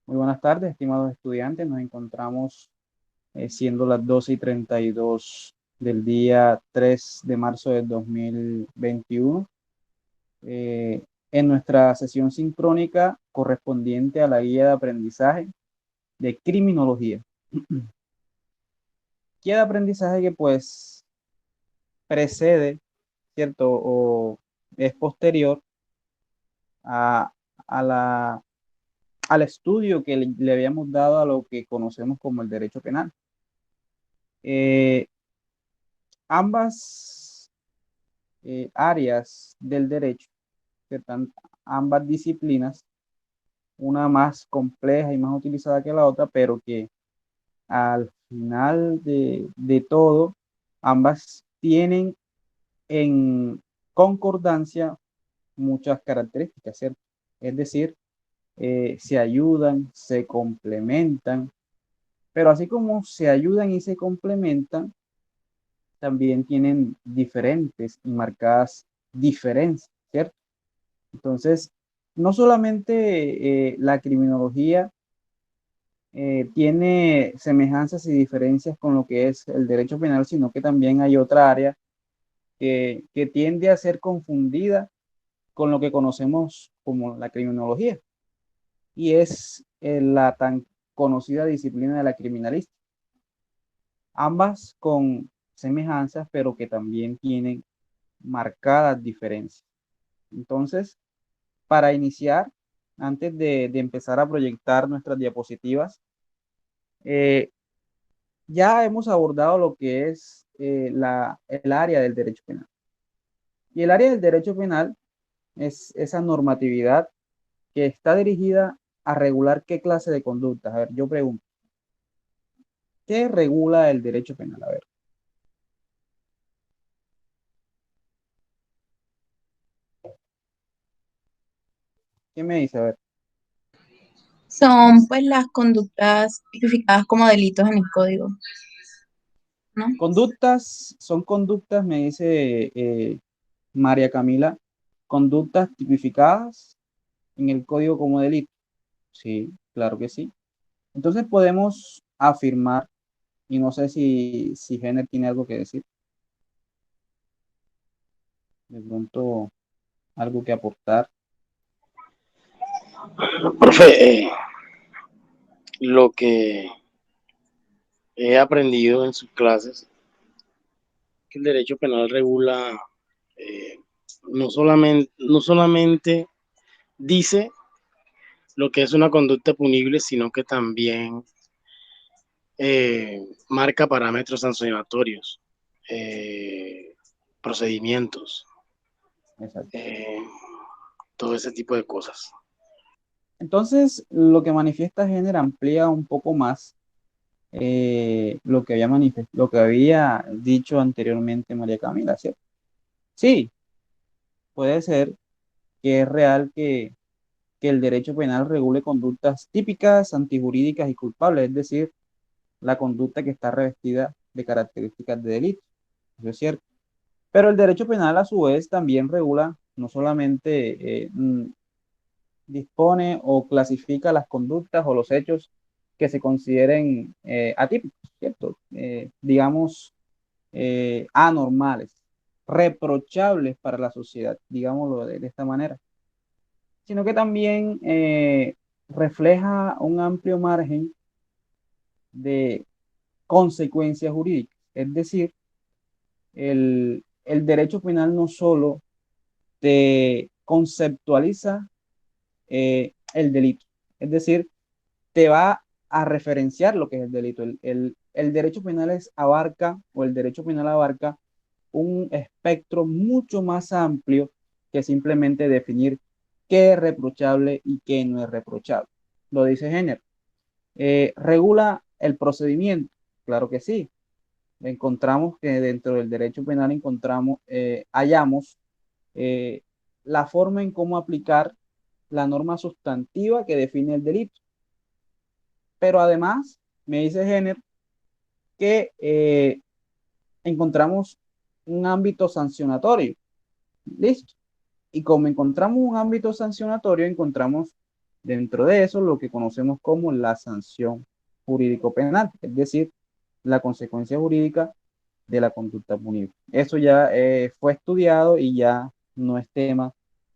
Muy buenas tardes, estimados estudiantes. Nos encontramos siendo las 12:32 del día 3 de marzo del 2021 en nuestra sesión sincrónica correspondiente a la guía de aprendizaje de criminología. Guía de aprendizaje que pues precede, ¿cierto? O es posterior a, a la, al estudio que le habíamos dado a lo que conocemos como el derecho penal. Eh, Ambas áreas del derecho, que están ambas disciplinas, una más compleja y más utilizada que la otra, pero que al final de todo, ambas tienen en concordancia muchas características, ¿cierto? Es decir, se ayudan, se complementan, pero así como se ayudan y se complementan, también tienen diferentes y marcadas diferencias, ¿cierto? Entonces, no solamente la criminología tiene semejanzas y diferencias con lo que es el derecho penal, sino que también hay otra área que tiende a ser confundida con lo que conocemos como la criminología, y es la tan conocida disciplina de la criminalística. Ambas con semejanzas, pero que también tienen marcadas diferencias. Entonces, para iniciar, antes de empezar a proyectar nuestras diapositivas, eh, ya hemos abordado lo que es el área del derecho penal. Y el área del derecho penal es esa normatividad que está dirigida a regular qué clase de conductas. A ver, yo pregunto, ¿qué regula el derecho penal? A ver, ¿qué me dice? A ver, Son pues las conductas tipificadas como delitos en el código, ¿no? son conductas, me dice María Camila, conductas tipificadas en el código como delito. Sí, claro que sí. Entonces podemos afirmar, y no sé si Jenner tiene algo que decir, de pronto algo que aportar. Profe, lo que he aprendido en sus clases, que el derecho penal regula, eh, no solamente dice lo que es una conducta punible, sino que también marca parámetros sancionatorios, eh, procedimientos, Exacto. eh, todo ese tipo de cosas. Entonces, lo que manifiesta Jenner amplía un poco más lo que había dicho anteriormente María Camila, ¿cierto? Sí, puede ser que es real que el derecho penal regule conductas típicas, antijurídicas y culpables, es decir, la conducta que está revestida de características de delito. Eso es cierto. Pero el derecho penal a su vez también regula, no solamente dispone o clasifica las conductas o los hechos que se consideren atípicos, ¿cierto? Digamos, anormales, reprochables para la sociedad, digámoslo de esta manera, sino que también refleja un amplio margen de consecuencias jurídicas. Es decir, el derecho penal no solo te conceptualiza el delito, es decir, te va a referenciar lo que es el delito. El derecho penal abarca, o el derecho penal abarca un espectro mucho más amplio que simplemente definir qué es reprochable y qué no es reprochable. Lo dice Jenner. ¿Regula el procedimiento? Claro que sí. Encontramos que dentro del derecho penal hallamos eh, la forma en cómo aplicar la norma sustantiva que define el delito. Pero además, me dice Jenner que encontramos un ámbito sancionatorio. Listo. Y como encontramos un ámbito sancionatorio, encontramos Dentro de eso, lo que conocemos como la sanción jurídico-penal, es decir, la consecuencia jurídica de la conducta punible. Eso ya fue estudiado y ya no es tema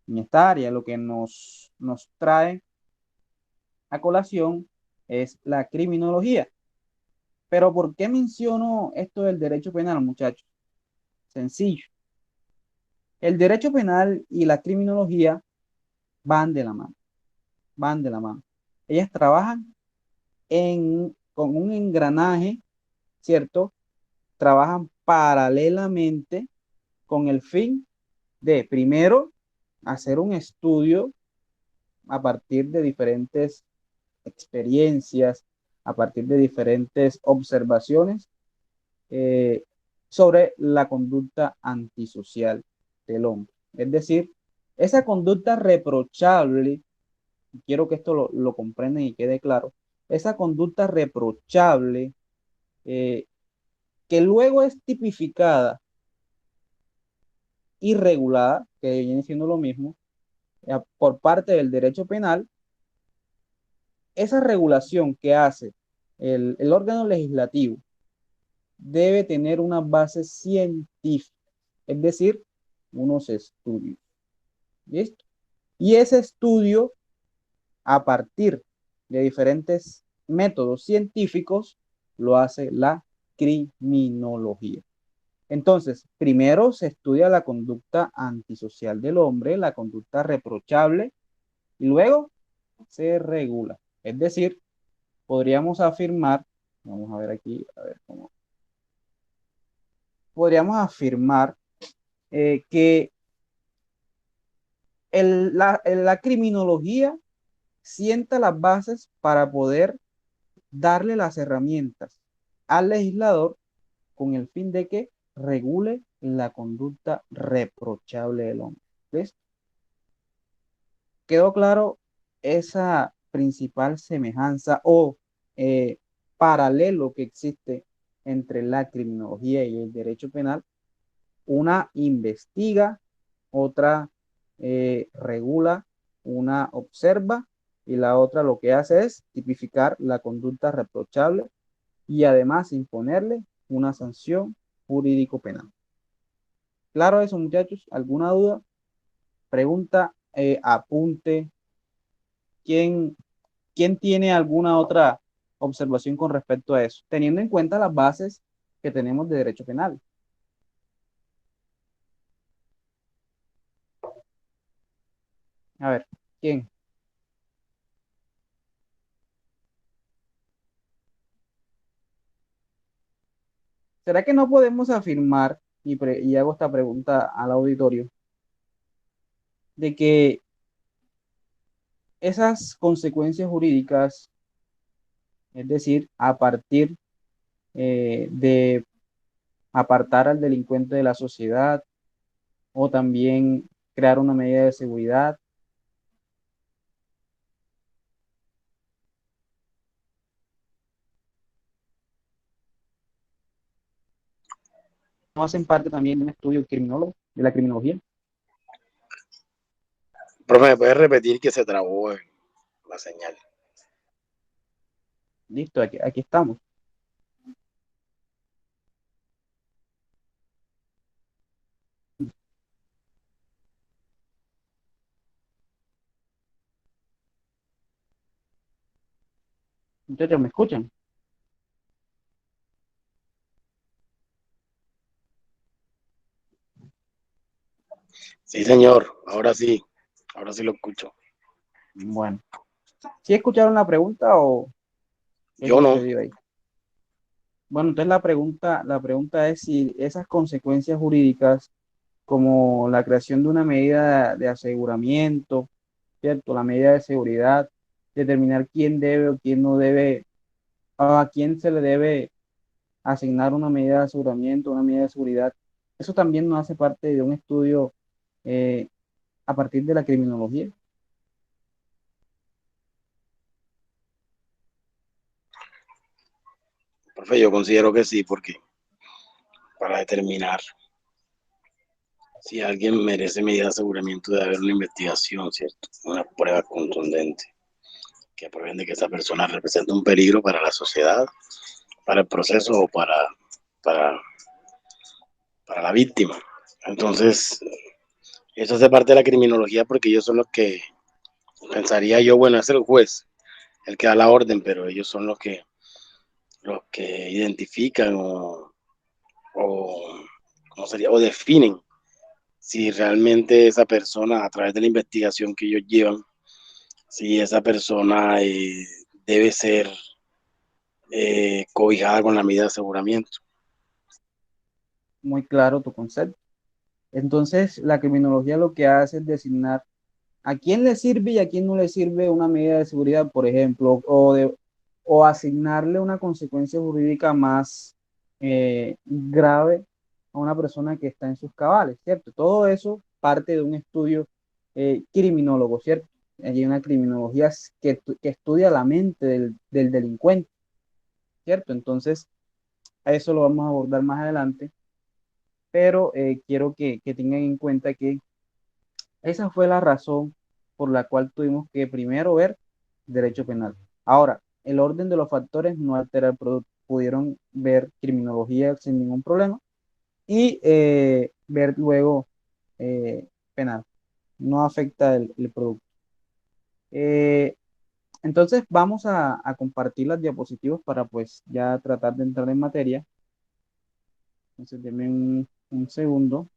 en esta área. Lo que nos trae a colación es la criminología. Pero ¿por qué menciono esto del derecho penal, muchachos? Sencillo. El derecho penal y la criminología van de la mano, van de la mano. Ellas trabajan con un engranaje, ¿cierto? Trabajan paralelamente con el fin de, primero, hacer un estudio a partir de diferentes experiencias, a partir de diferentes observaciones eh, sobre la conducta antisocial del hombre. Es decir, esa conducta reprochable, y quiero que esto lo comprendan y quede claro, esa conducta reprochable eh, que luego es tipificada y regulada, que viene siendo lo mismo, por parte del derecho penal, esa regulación que hace el órgano legislativo debe tener una base científica, es decir, unos estudios. ¿Listo? Y ese estudio, a partir de diferentes métodos científicos, lo hace la criminología. Entonces, primero se estudia la conducta antisocial del hombre, la conducta reprochable, y luego se regula. Es decir, podríamos afirmar, vamos a ver aquí, a ver cómo, podríamos afirmar que la criminología sienta las bases para poder darle las herramientas al legislador con el fin de que regule la conducta reprochable del hombre. ¿Ves? ¿Quedó claro esa principal semejanza o eh, paralelo que existe entre la criminología y el derecho penal? Una investiga, otra regula, una observa y la otra lo que hace es tipificar la conducta reprochable y además imponerle una sanción jurídico-penal. ¿Claro eso, muchachos? ¿Alguna duda? Pregunta, apunte. ¿Quién, quién tiene alguna otra observación con respecto a eso? Teniendo en cuenta las bases que tenemos de derecho penal. A ver, ¿quién? ¿Será que no podemos afirmar, y hago esta pregunta al auditorio, de que esas consecuencias jurídicas, es decir, a partir de apartar al delincuente de la sociedad o también crear una medida de seguridad, no hacen parte también de un estudio criminólogo, de la criminología? Profe, ¿me puedes repetir que se trabó la señal? Listo, aquí estamos. Muchachos, ¿me escuchan? Sí, señor, ahora sí lo escucho. Bueno, ¿sí escucharon la pregunta o qué Yo no. sucedió ahí? Bueno, entonces la pregunta es si esas consecuencias jurídicas, como la creación de una medida de aseguramiento, ¿cierto? La medida de seguridad, determinar quién debe o quién no debe, a quién se le debe asignar una medida de aseguramiento, una medida de seguridad, eso también no hace parte de un estudio eh, a partir de la criminología. Profe, yo considero que sí, porque para determinar si alguien merece medida de aseguramiento debe haber una investigación, ¿cierto? Una prueba contundente. que prueben de que esa persona representa un peligro para la sociedad, para el proceso o para, para la víctima. Entonces, eso hace parte de la criminología porque ellos son los que, pensaría yo, bueno, es el juez el que da la orden, pero ellos son los que identifican o, ¿cómo sería? O definen si realmente esa persona, a través de la investigación que ellos llevan, si esa persona debe ser cobijada con la medida de aseguramiento. Muy claro tu concepto. Entonces, la criminología lo que hace es designar a quién le sirve y a quién no le sirve una medida de seguridad, por ejemplo, o asignarle una consecuencia jurídica más grave a una persona que está en sus cabales, ¿cierto? Todo eso parte de un estudio criminólogo, ¿cierto? Hay una criminología que estudia la mente del delincuente, ¿cierto? Entonces, a eso lo vamos a abordar más adelante, pero quiero que tengan en cuenta que esa fue la razón por la cual tuvimos que primero ver derecho penal. Ahora, el orden de los factores no altera el producto. Pudieron ver criminología sin ningún problema y ver luego penal. No afecta el producto. Eh, entonces vamos a compartir las diapositivas para pues ya tratar de entrar en materia. Entonces denme un segundo.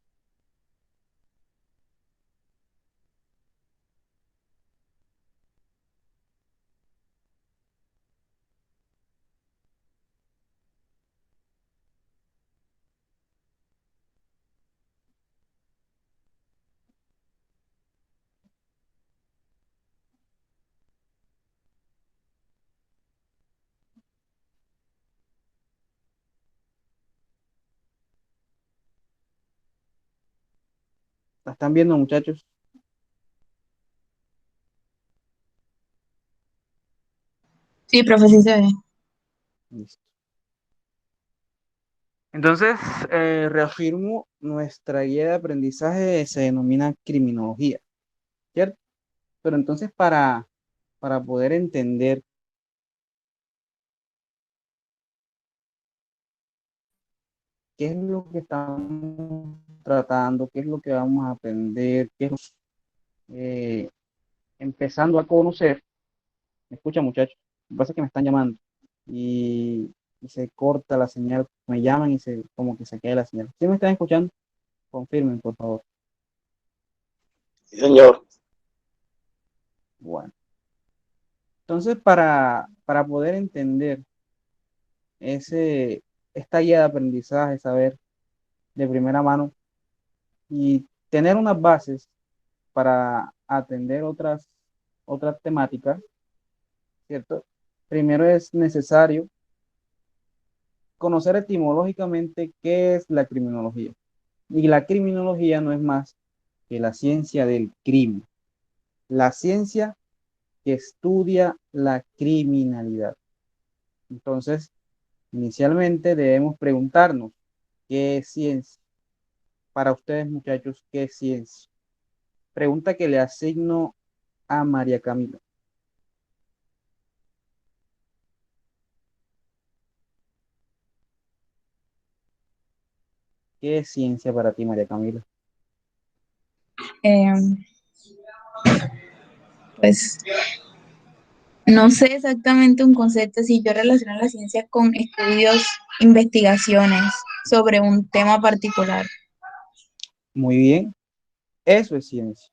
¿La están viendo, muchachos? Sí, profe, sí se ve. Listo. Entonces, reafirmo, nuestra guía de aprendizaje se denomina criminología, ¿cierto? Pero entonces para poder entender qué es lo que estamos tratando, qué es lo que vamos a aprender, eh, empezando a conocer, ¿me escucha, muchachos? Lo que pasa es que me están llamando y se corta la señal, me llaman y como que se queda la señal. ¿Sí me están escuchando? Confirmen, por favor. Sí, señor. Bueno, entonces para poder entender esta guía de aprendizaje, saber de primera mano y tener unas bases para atender otras temáticas, ¿cierto? Primero es necesario conocer etimológicamente qué es la criminología. Y la criminología no es más que la ciencia del crimen, la ciencia que estudia la criminalidad. Entonces, inicialmente debemos preguntarnos, ¿qué es ciencia? Para ustedes, muchachos, ¿qué es ciencia? Pregunta que le asigno a María Camila. ¿Qué es ciencia para ti, María Camila? Eh, pues no sé exactamente un concepto, si yo relaciono la ciencia con estudios, investigaciones sobre un tema particular. Muy bien, eso es ciencia.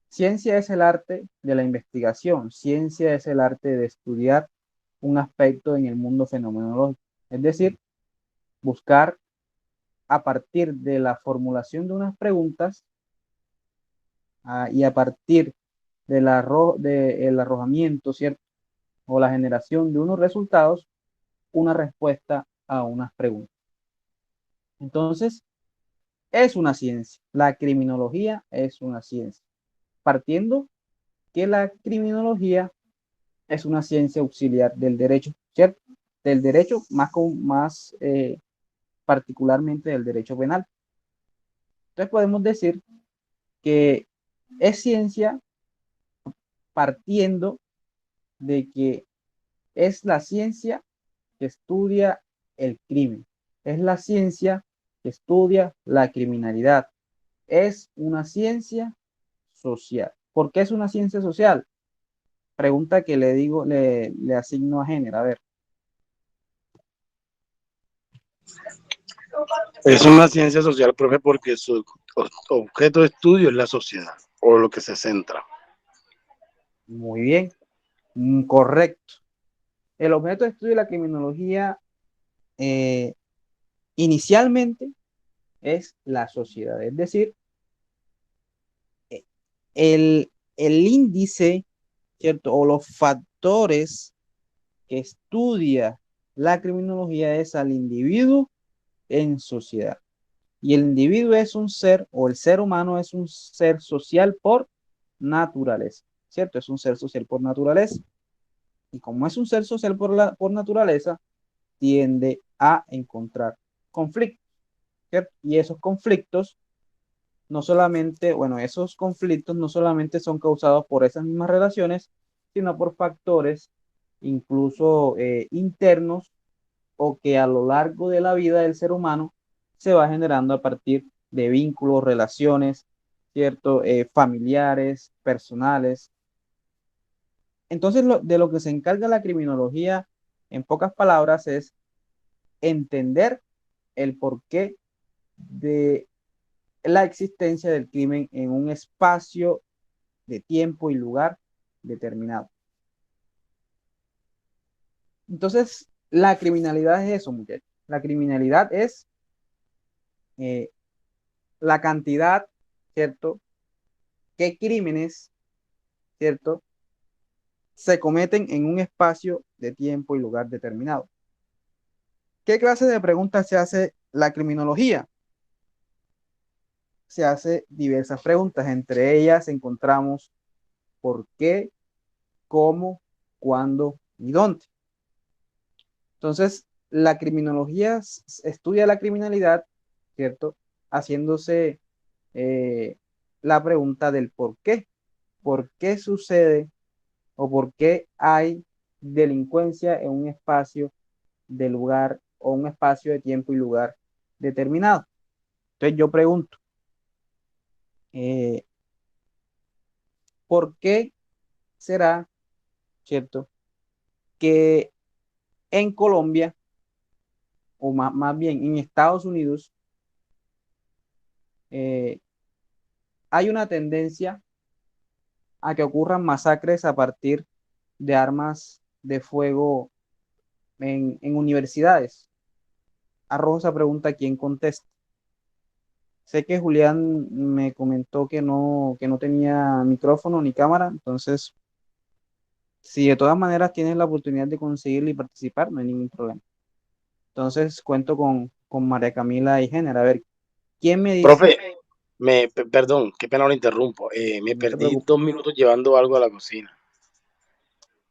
Ciencia es el arte de la investigación. Ciencia es el arte de estudiar un aspecto en el mundo fenomenológico. Es decir, buscar a partir de la formulación de unas preguntas y a partir del arrojamiento, ¿cierto? O la generación de unos resultados, una respuesta a unas preguntas. Entonces, es una ciencia. La criminología es una ciencia. Partiendo que la criminología es una ciencia auxiliar del derecho, ¿cierto? Del derecho más particularmente del derecho penal. Entonces podemos decir que es ciencia partiendo de que es la ciencia que estudia el crimen, es la ciencia que estudia la criminalidad, es una ciencia social. ¿Por qué es una ciencia social? Pregunta que le digo, le asigno a género. A ver, Es una ciencia social, profe, porque su objeto de estudio es la sociedad, o lo que se centra. muy bien, correcto. El objeto de estudio de la criminología eh, inicialmente es la sociedad, es decir, eh, el índice, ¿cierto? O los factores que estudia la criminología es al individuo en sociedad. Y el individuo es un ser, o el ser humano es un ser social por naturaleza, ¿cierto? Es un ser social por naturaleza. Y como es un ser social por naturaleza, tiende a encontrar conflictos, ¿cierto? Y esos conflictos no solamente, bueno, esos conflictos no solamente son causados por esas mismas relaciones, sino por factores incluso internos o que a lo largo de la vida del ser humano se va generando a partir de vínculos, relaciones, ¿cierto? Familiares, personales. Entonces, de lo que se encarga la criminología, en pocas palabras, es entender el porqué de la existencia del crimen en un espacio de tiempo y lugar determinado. Entonces, la criminalidad es eso, muchachos. La criminalidad es eh, la cantidad, ¿cierto? ¿Qué crímenes, ¿cierto? Se cometen en un espacio de tiempo y lugar determinado. ¿Qué clase de preguntas se hace la criminología? Se hace diversas preguntas. Entre ellas encontramos por qué, cómo, cuándo y dónde. Entonces, la criminología estudia la criminalidad, ¿cierto? Haciéndose eh, la pregunta del por qué sucede o por qué hay delincuencia en un espacio de lugar o un espacio de tiempo y lugar determinado. Entonces yo pregunto, eh, ¿por qué será, cierto, que en Colombia, o más bien en Estados Unidos, eh, hay una tendencia a que ocurran masacres a partir de armas de fuego en universidades? Arrojo esa pregunta, ¿quién contesta? Sé que Julián me comentó que no tenía micrófono ni cámara, entonces, si de todas maneras tienes la oportunidad de conseguirlo y participar, no hay ningún problema. Entonces, cuento con María Camila y Género. A ver, ¿quién me dice? Profe, perdón, qué pena lo interrumpo. Me No te perdí preocupes. 2 minutos llevando algo a la cocina.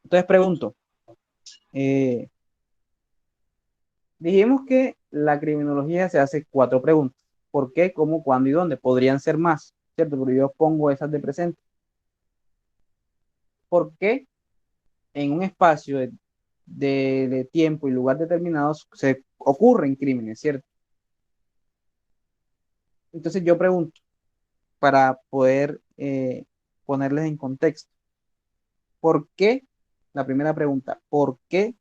Entonces, pregunto, eh, dijimos que la criminología se hace 4 preguntas. ¿Por qué, cómo, cuándo y dónde? Podrían ser más, ¿cierto? Pero yo pongo esas de presente. ¿Por qué en un espacio de tiempo y lugar determinados se ocurren crímenes, ¿cierto? Entonces yo pregunto, para poder ponerles en contexto, ¿por qué? La primera pregunta, ¿por qué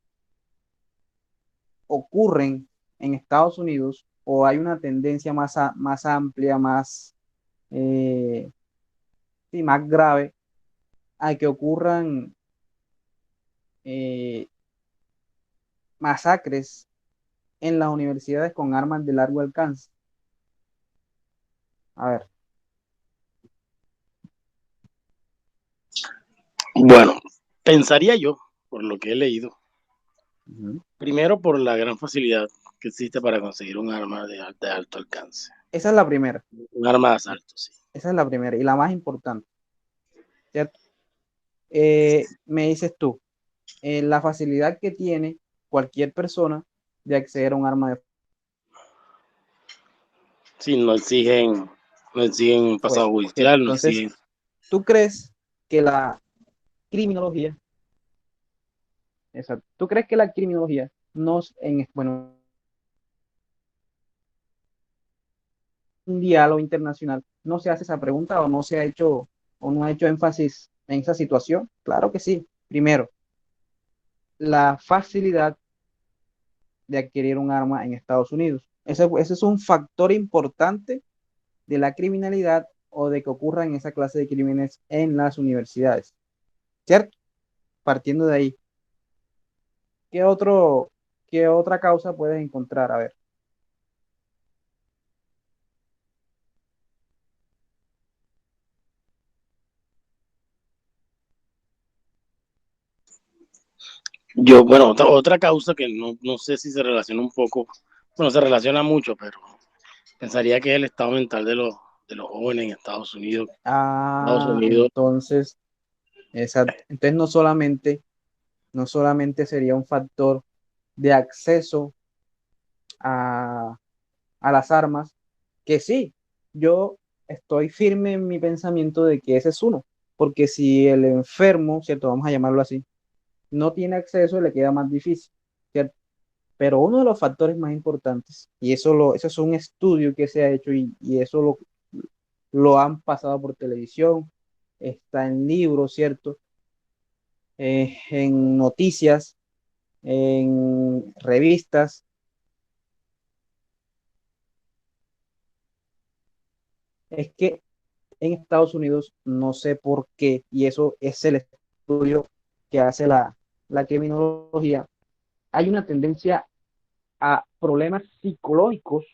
ocurren en Estados Unidos o hay una tendencia más amplia, eh, sí, más grave a que ocurran eh, masacres en las universidades con armas de largo alcance? A ver. Bueno, pensaría yo, por lo que he leído, Ujú. primero por la gran facilidad que existe para conseguir un arma de alto alcance. Esa es la primera. Un arma de asalto, sí. Esa es la primera y la más importante, ¿cierto? Me dices tú, la facilidad que tiene cualquier persona de acceder a un arma de Sí, no exigen fuego, pasado ¿cierto? judicial, no Entonces, exigen. ¿tú crees que la criminología Exacto. ¿Tú crees que la criminología bueno, un diálogo internacional no se hace esa pregunta o no se ha hecho o no ha hecho énfasis en esa situación? Claro que sí. Primero, la facilidad de adquirir un arma en Estados Unidos. Ese es un factor importante de la criminalidad o de que ocurran esa clase de crímenes en las universidades, ¿cierto? Partiendo de ahí, ¿qué otro, qué otra causa puedes encontrar? A ver. Yo, bueno, otra causa que no sé si se relaciona un poco, bueno, se relaciona mucho, pero pensaría que es el estado mental de los jóvenes en Estados Unidos. Estados Ah, Unidos, entonces no solamente sería un factor de acceso a, a las armas, que sí, yo estoy firme en mi pensamiento de que ese es uno, porque si el enfermo, ¿cierto? Vamos a llamarlo así, no tiene acceso, le queda más difícil, ¿cierto? Pero uno de los factores más importantes, y eso es un estudio que se ha hecho y eso lo han pasado por televisión, está en libros, ¿cierto? En noticias, en revistas, es que en Estados Unidos, no sé por qué, y eso es el estudio que hace la criminología, hay una tendencia a problemas psicológicos,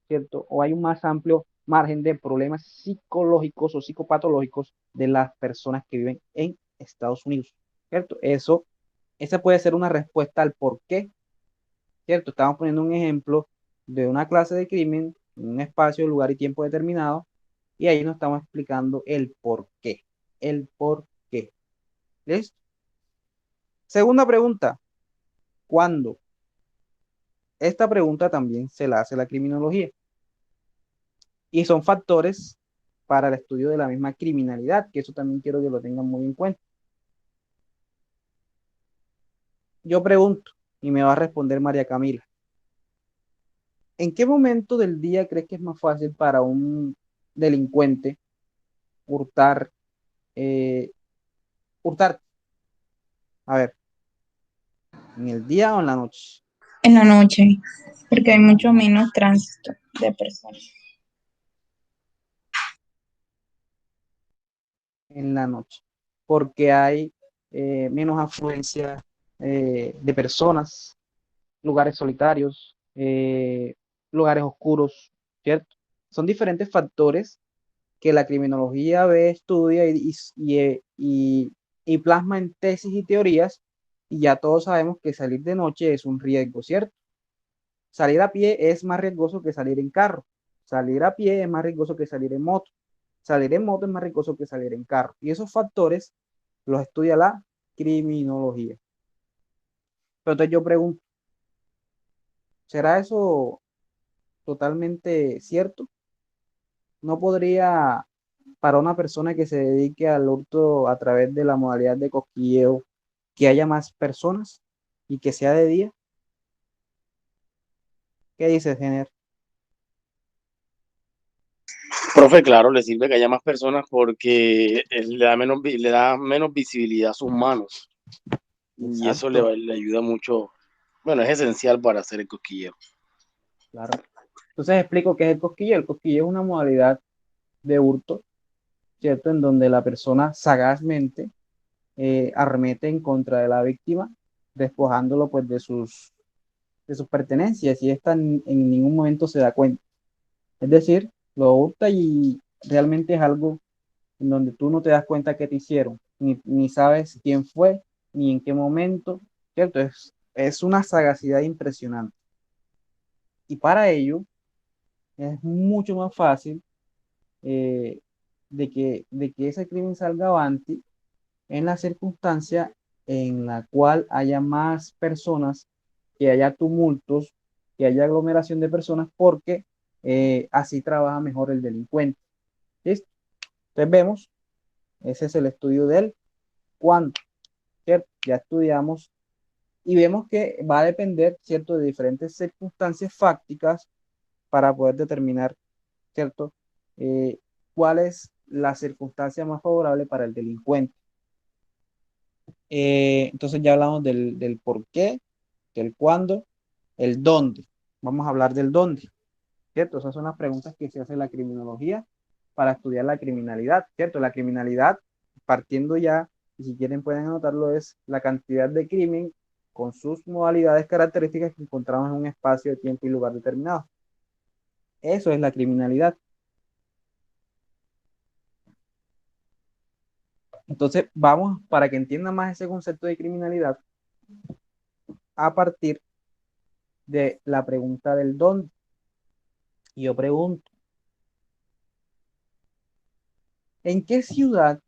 ¿cierto? O hay un más amplio margen de problemas psicológicos o psicopatológicos de las personas que viven en Estados Unidos, ¿cierto? Esa puede ser una respuesta al por qué, ¿cierto? Estamos poniendo un ejemplo de una clase de crimen, en un espacio, lugar y tiempo determinado, y ahí nos estamos explicando el por qué, el por qué. ¿Listo? Segunda pregunta, ¿cuándo? Esta pregunta también se la hace la criminología y son factores para el estudio de la misma criminalidad, que eso también quiero que lo tengan muy en cuenta. Yo pregunto y me va a responder María Camila, ¿en qué momento del día crees que es más fácil para un delincuente hurtar, eh, hurtar? A ver, ¿en el día o en la noche? En la noche, porque hay En la mucho noche. menos tránsito de personas. En la noche, porque hay menos afluencia de personas, lugares solitarios, lugares oscuros, ¿cierto? Son diferentes factores que la criminología ve, estudia y plasma en tesis y teorías, y ya todos sabemos que salir de noche es un riesgo, ¿cierto? Salir a pie es más riesgoso que salir en carro, salir a pie es más riesgoso que salir en moto, salir en moto es más riesgoso que salir en carro, y esos factores los estudia la criminología. Pero entonces yo pregunto, ¿será eso totalmente cierto? ¿No podría para una persona que se dedique al hurto a través de la modalidad de cosquilleo que haya más personas y que sea de día? ¿Qué dices, Jenner? profe, claro, le sirve que haya más personas porque le da menos visibilidad a sus manos y eso Exacto, le ayuda mucho. Bueno, es esencial para hacer el cosquilleo. claro. Entonces explico qué es el cosquilleo. El cosquilleo es una modalidad de hurto, ¿cierto? En donde la persona sagazmente arremete en contra de la víctima, despojándolo pues de sus pertenencias y esta en ningún momento se da cuenta. Es decir, lo hurta y realmente es algo en donde tú no te das cuenta que te hicieron, ni sabes quién fue, ni en qué momento, ¿cierto? Es una sagacidad impresionante. Y para ello es mucho más fácil eh, de que ese crimen salga avante en la circunstancia en la cual haya más personas, que haya tumultos, que haya aglomeración de personas, porque así trabaja mejor el delincuente. ¿Listo? Entonces vemos, ese es el estudio del cuándo, ¿cierto? Ya estudiamos Y vemos que va a depender, ¿cierto?, de diferentes circunstancias fácticas para poder determinar, ¿cierto?, cuál es la circunstancia más favorable para el delincuente. Entonces ya hablamos del por qué, del cuándo, el dónde. Vamos a hablar del dónde, ¿cierto? Esas son las preguntas que se hace la criminología para estudiar la criminalidad, ¿cierto? La criminalidad, partiendo ya, y si quieren pueden anotarlo, es la cantidad de crimen con sus modalidades características que encontramos en un espacio de tiempo y lugar determinado. Eso es la criminalidad. Entonces, vamos, para que entiendan más ese concepto de criminalidad, a partir de la pregunta del dónde. Y yo pregunto, ¿en qué ciudad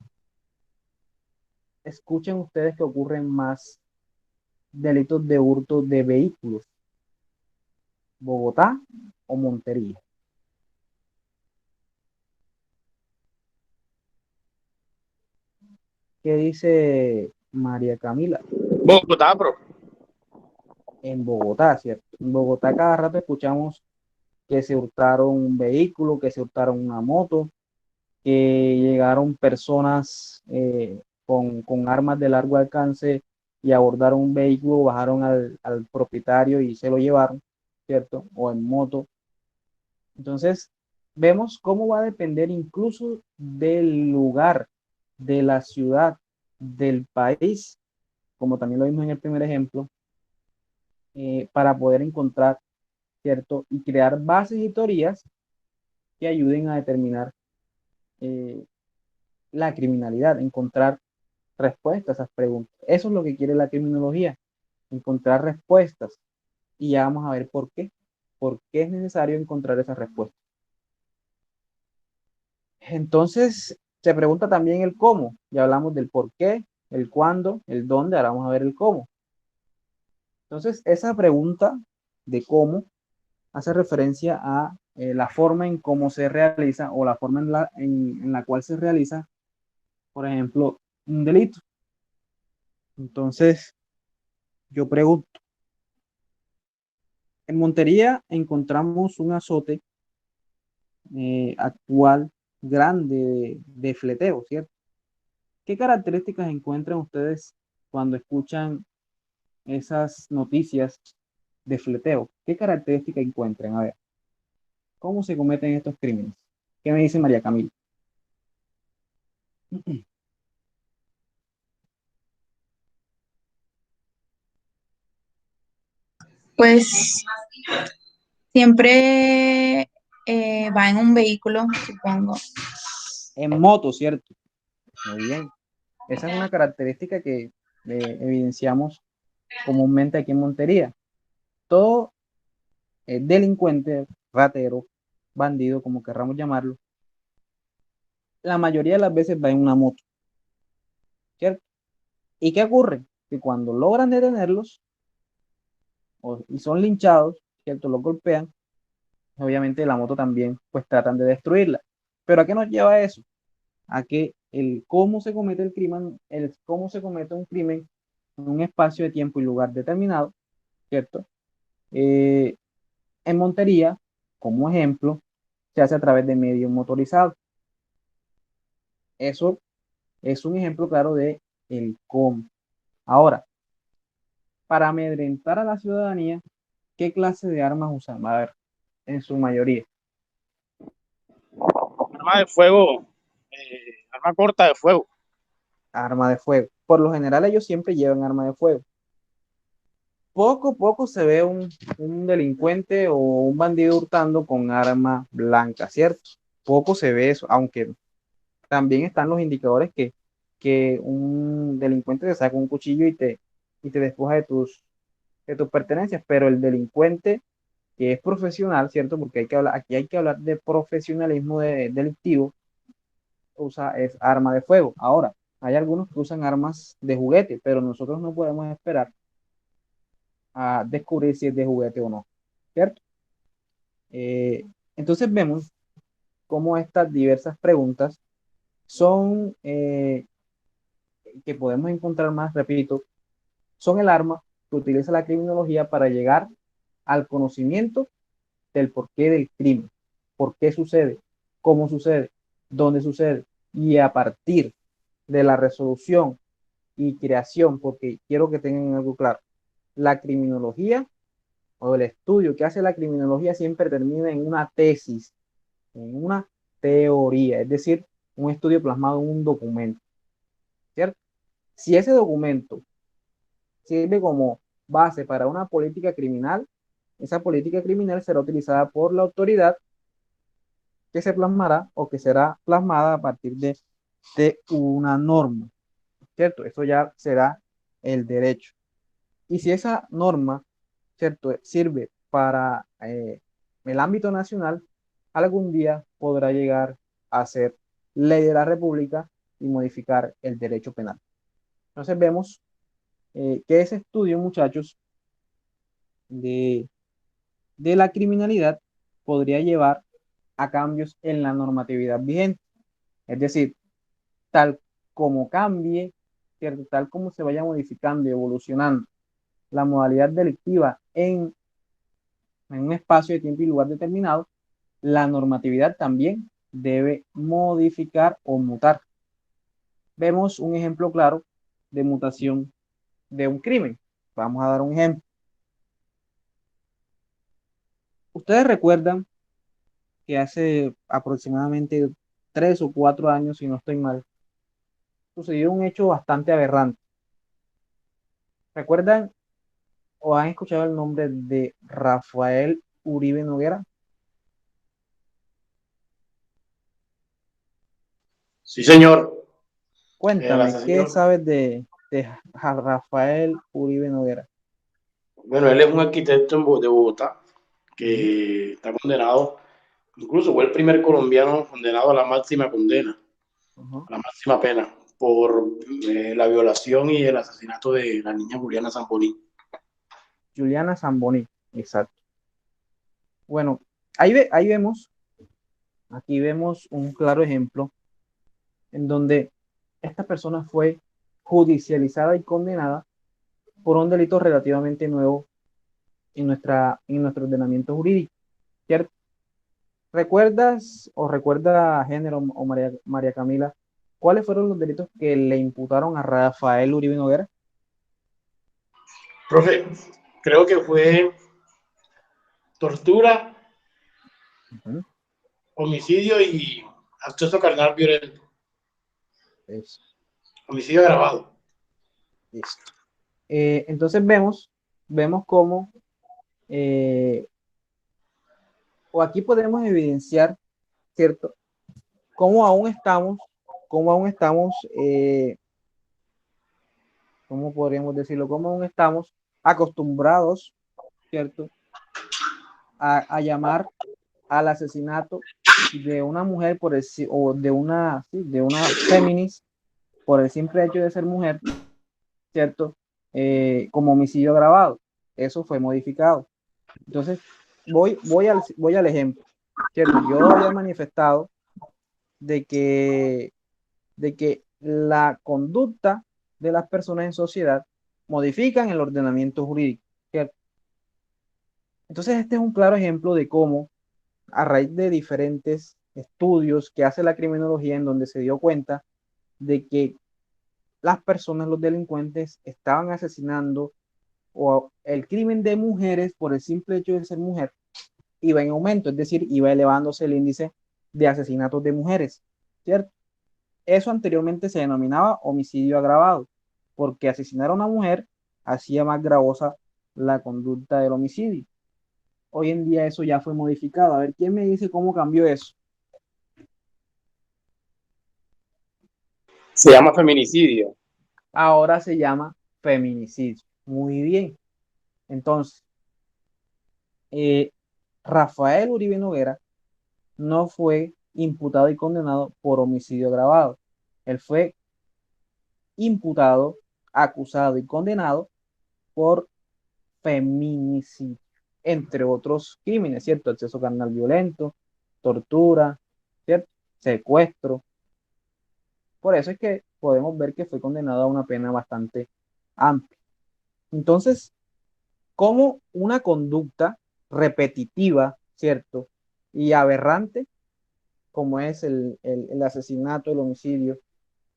escuchan ustedes que ocurren más delitos de hurto de vehículos? ¿Bogotá o Montería? ¿Qué dice María Camila? Bogotá, bro. En Bogotá, ¿cierto? En Bogotá cada rato escuchamos que se hurtaron un vehículo, que se hurtaron una moto, que llegaron personas con armas de largo alcance y abordaron un vehículo, bajaron al propietario y se lo llevaron, ¿cierto? O en moto. Entonces, vemos cómo va a depender incluso del lugar, de la ciudad, del país, como también lo vimos en el primer ejemplo, para poder encontrar, ¿cierto? Y crear bases y teorías que ayuden a determinar eh, la criminalidad, encontrar respuestas a esas preguntas. Eso es lo que quiere la criminología, encontrar respuestas. Y ya vamos a ver por qué. ¿Por qué es necesario encontrar esas respuestas? Entonces, se pregunta también el cómo. Ya hablamos del por qué, el cuándo, el dónde, ahora vamos a ver el cómo. Entonces, esa pregunta de cómo hace referencia a la forma en cómo se realiza o la forma en la cual se realiza, por ejemplo, un delito. Entonces, yo pregunto, en Montería encontramos un azote actual grande de fleteo, ¿cierto? ¿Qué características encuentran ustedes cuando escuchan esas noticias de fleteo? ¿Qué características encuentran? A ver, ¿cómo se cometen estos crímenes? ¿Qué me dice María Camila? Pues siempre va en un vehículo, supongo. En moto, ¿cierto? Muy bien. Esa es una característica que evidenciamos comúnmente aquí en Montería. Todo delincuente, ratero, bandido, como querramos llamarlo, la mayoría de las veces va en una moto, ¿cierto? ¿Y qué ocurre? Que cuando logran detenerlos y son linchados, ¿cierto? Los golpean, obviamente la moto también, pues tratan de destruirla. ¿Pero a qué nos lleva eso? A que el cómo se comete el crimen, el cómo se comete un crimen en un espacio de tiempo y lugar determinado, ¿cierto? Eh, en Montería, como ejemplo, se hace a través de medios motorizados. Eso es un ejemplo claro de el cómo. Ahora, para amedrentar a la ciudadanía, ¿qué clase de armas usan? A ver, en su mayoría. Arma de fuego, arma corta de fuego. Arma de fuego. Por lo general, ellos siempre llevan arma de fuego. Poco a poco se ve un delincuente o un bandido hurtando con arma blanca, ¿cierto? Poco se ve eso, aunque también están los indicadores que un delincuente te saca un cuchillo y te despoja de tus pertenencias, pero el delincuente que es profesional, ¿cierto? Porque aquí hay que hablar de profesionalismo delictivo, es arma de fuego. Ahora, hay algunos que usan armas de juguete, pero nosotros no podemos esperar a descubrir si es de juguete o no, ¿cierto? Eh, entonces vemos cómo estas diversas preguntas son, que podemos encontrar más, repito, son el arma que utiliza la criminología para llegar al conocimiento del porqué del crimen, por qué sucede, cómo sucede, dónde sucede, y a partir de la resolución y creación, porque quiero que tengan algo claro, la criminología o el estudio que hace la criminología siempre termina en una tesis, en una teoría, es decir, un estudio plasmado en un documento, ¿cierto? Si ese documento sirve como base para una política criminal, esa política criminal será utilizada por la autoridad que se plasmará o que será plasmada a partir de una norma, ¿cierto? Eso ya será el derecho. Y si esa norma, ¿cierto?, sirve para el ámbito nacional, algún día podrá llegar a ser ley de la República y modificar el derecho penal. Entonces vemos que ese estudio, muchachos, de, de la criminalidad podría llevar a cambios en la normatividad vigente. Es decir, tal como cambie, ¿cierto? Tal como se vaya modificando y evolucionando la modalidad delictiva en un espacio de tiempo y lugar determinado, la normatividad también debe modificar o mutar. Vemos un ejemplo claro de mutación de un crimen. Vamos a dar un ejemplo. Ustedes recuerdan que hace aproximadamente 3 o 4 años, si no estoy mal, sucedió un hecho bastante aberrante. ¿Recuerdan o han escuchado el nombre de Rafael Uribe Noguera? Sí, señor. El Cuéntame, ¿qué asesino. sabes de Rafael Uribe Noguera? Bueno, él es un arquitecto de Bogotá Ujú, que está condenado, incluso fue el primer colombiano condenado a la máxima condena, ujú. a la máxima pena, por la violación y el asesinato de la niña Juliana Zamboní. Juliana Zamboni, exacto. Bueno, ahí vemos, aquí vemos un claro ejemplo en donde esta persona fue judicializada y condenada por un delito relativamente nuevo en nuestro ordenamiento jurídico, ¿cierto? ¿Recuerdas o recuerda, Género o María Camila, cuáles fueron los delitos que le imputaron a Rafael Uribe Noguera? Profe, creo que fue tortura, Ujú, homicidio y acceso carnal violento, eso, homicidio agravado. listo. Entonces vemos cómo, eh, o aquí podemos evidenciar, ¿cierto? Cómo aún estamos, cómo aún estamos, ¿cómo podríamos decirlo? Cómo aún estamos acostumbrados, ¿cierto? A llamar al asesinato de una mujer o de una, sí, de una féminis por el simple hecho de ser mujer, ¿cierto? Como homicidio agravado. Eso fue modificado. Entonces, voy al ejemplo, ¿cierto? Yo había manifestado de que la conducta de las personas en sociedad modifican el ordenamiento jurídico, ¿cierto? Entonces, este es un claro ejemplo de cómo, a raíz de diferentes estudios que hace la criminología, en donde se dio cuenta de que las personas, los delincuentes, estaban asesinando o el crimen de mujeres por el simple hecho de ser mujer iba en aumento, es decir, iba elevándose el índice de asesinatos de mujeres, ¿cierto? Eso anteriormente se denominaba homicidio agravado, porque asesinar a una mujer hacía más gravosa la conducta del homicidio. Hoy en día eso ya fue modificado. A ver, ¿quién me dice cómo cambió eso? Se llama feminicidio. Ahora se llama feminicidio. Muy bien. Entonces, eh, Rafael Uribe Noguera no fue imputado y condenado por homicidio agravado. Él fue imputado, acusado y condenado por feminicidio, entre otros crímenes, ¿cierto? Acceso carnal violento, tortura, ¿cierto? Secuestro. Por eso es que podemos ver que fue condenado a una pena bastante amplia. Entonces, cómo una conducta repetitiva, ¿cierto? Y aberrante, como es el asesinato, el homicidio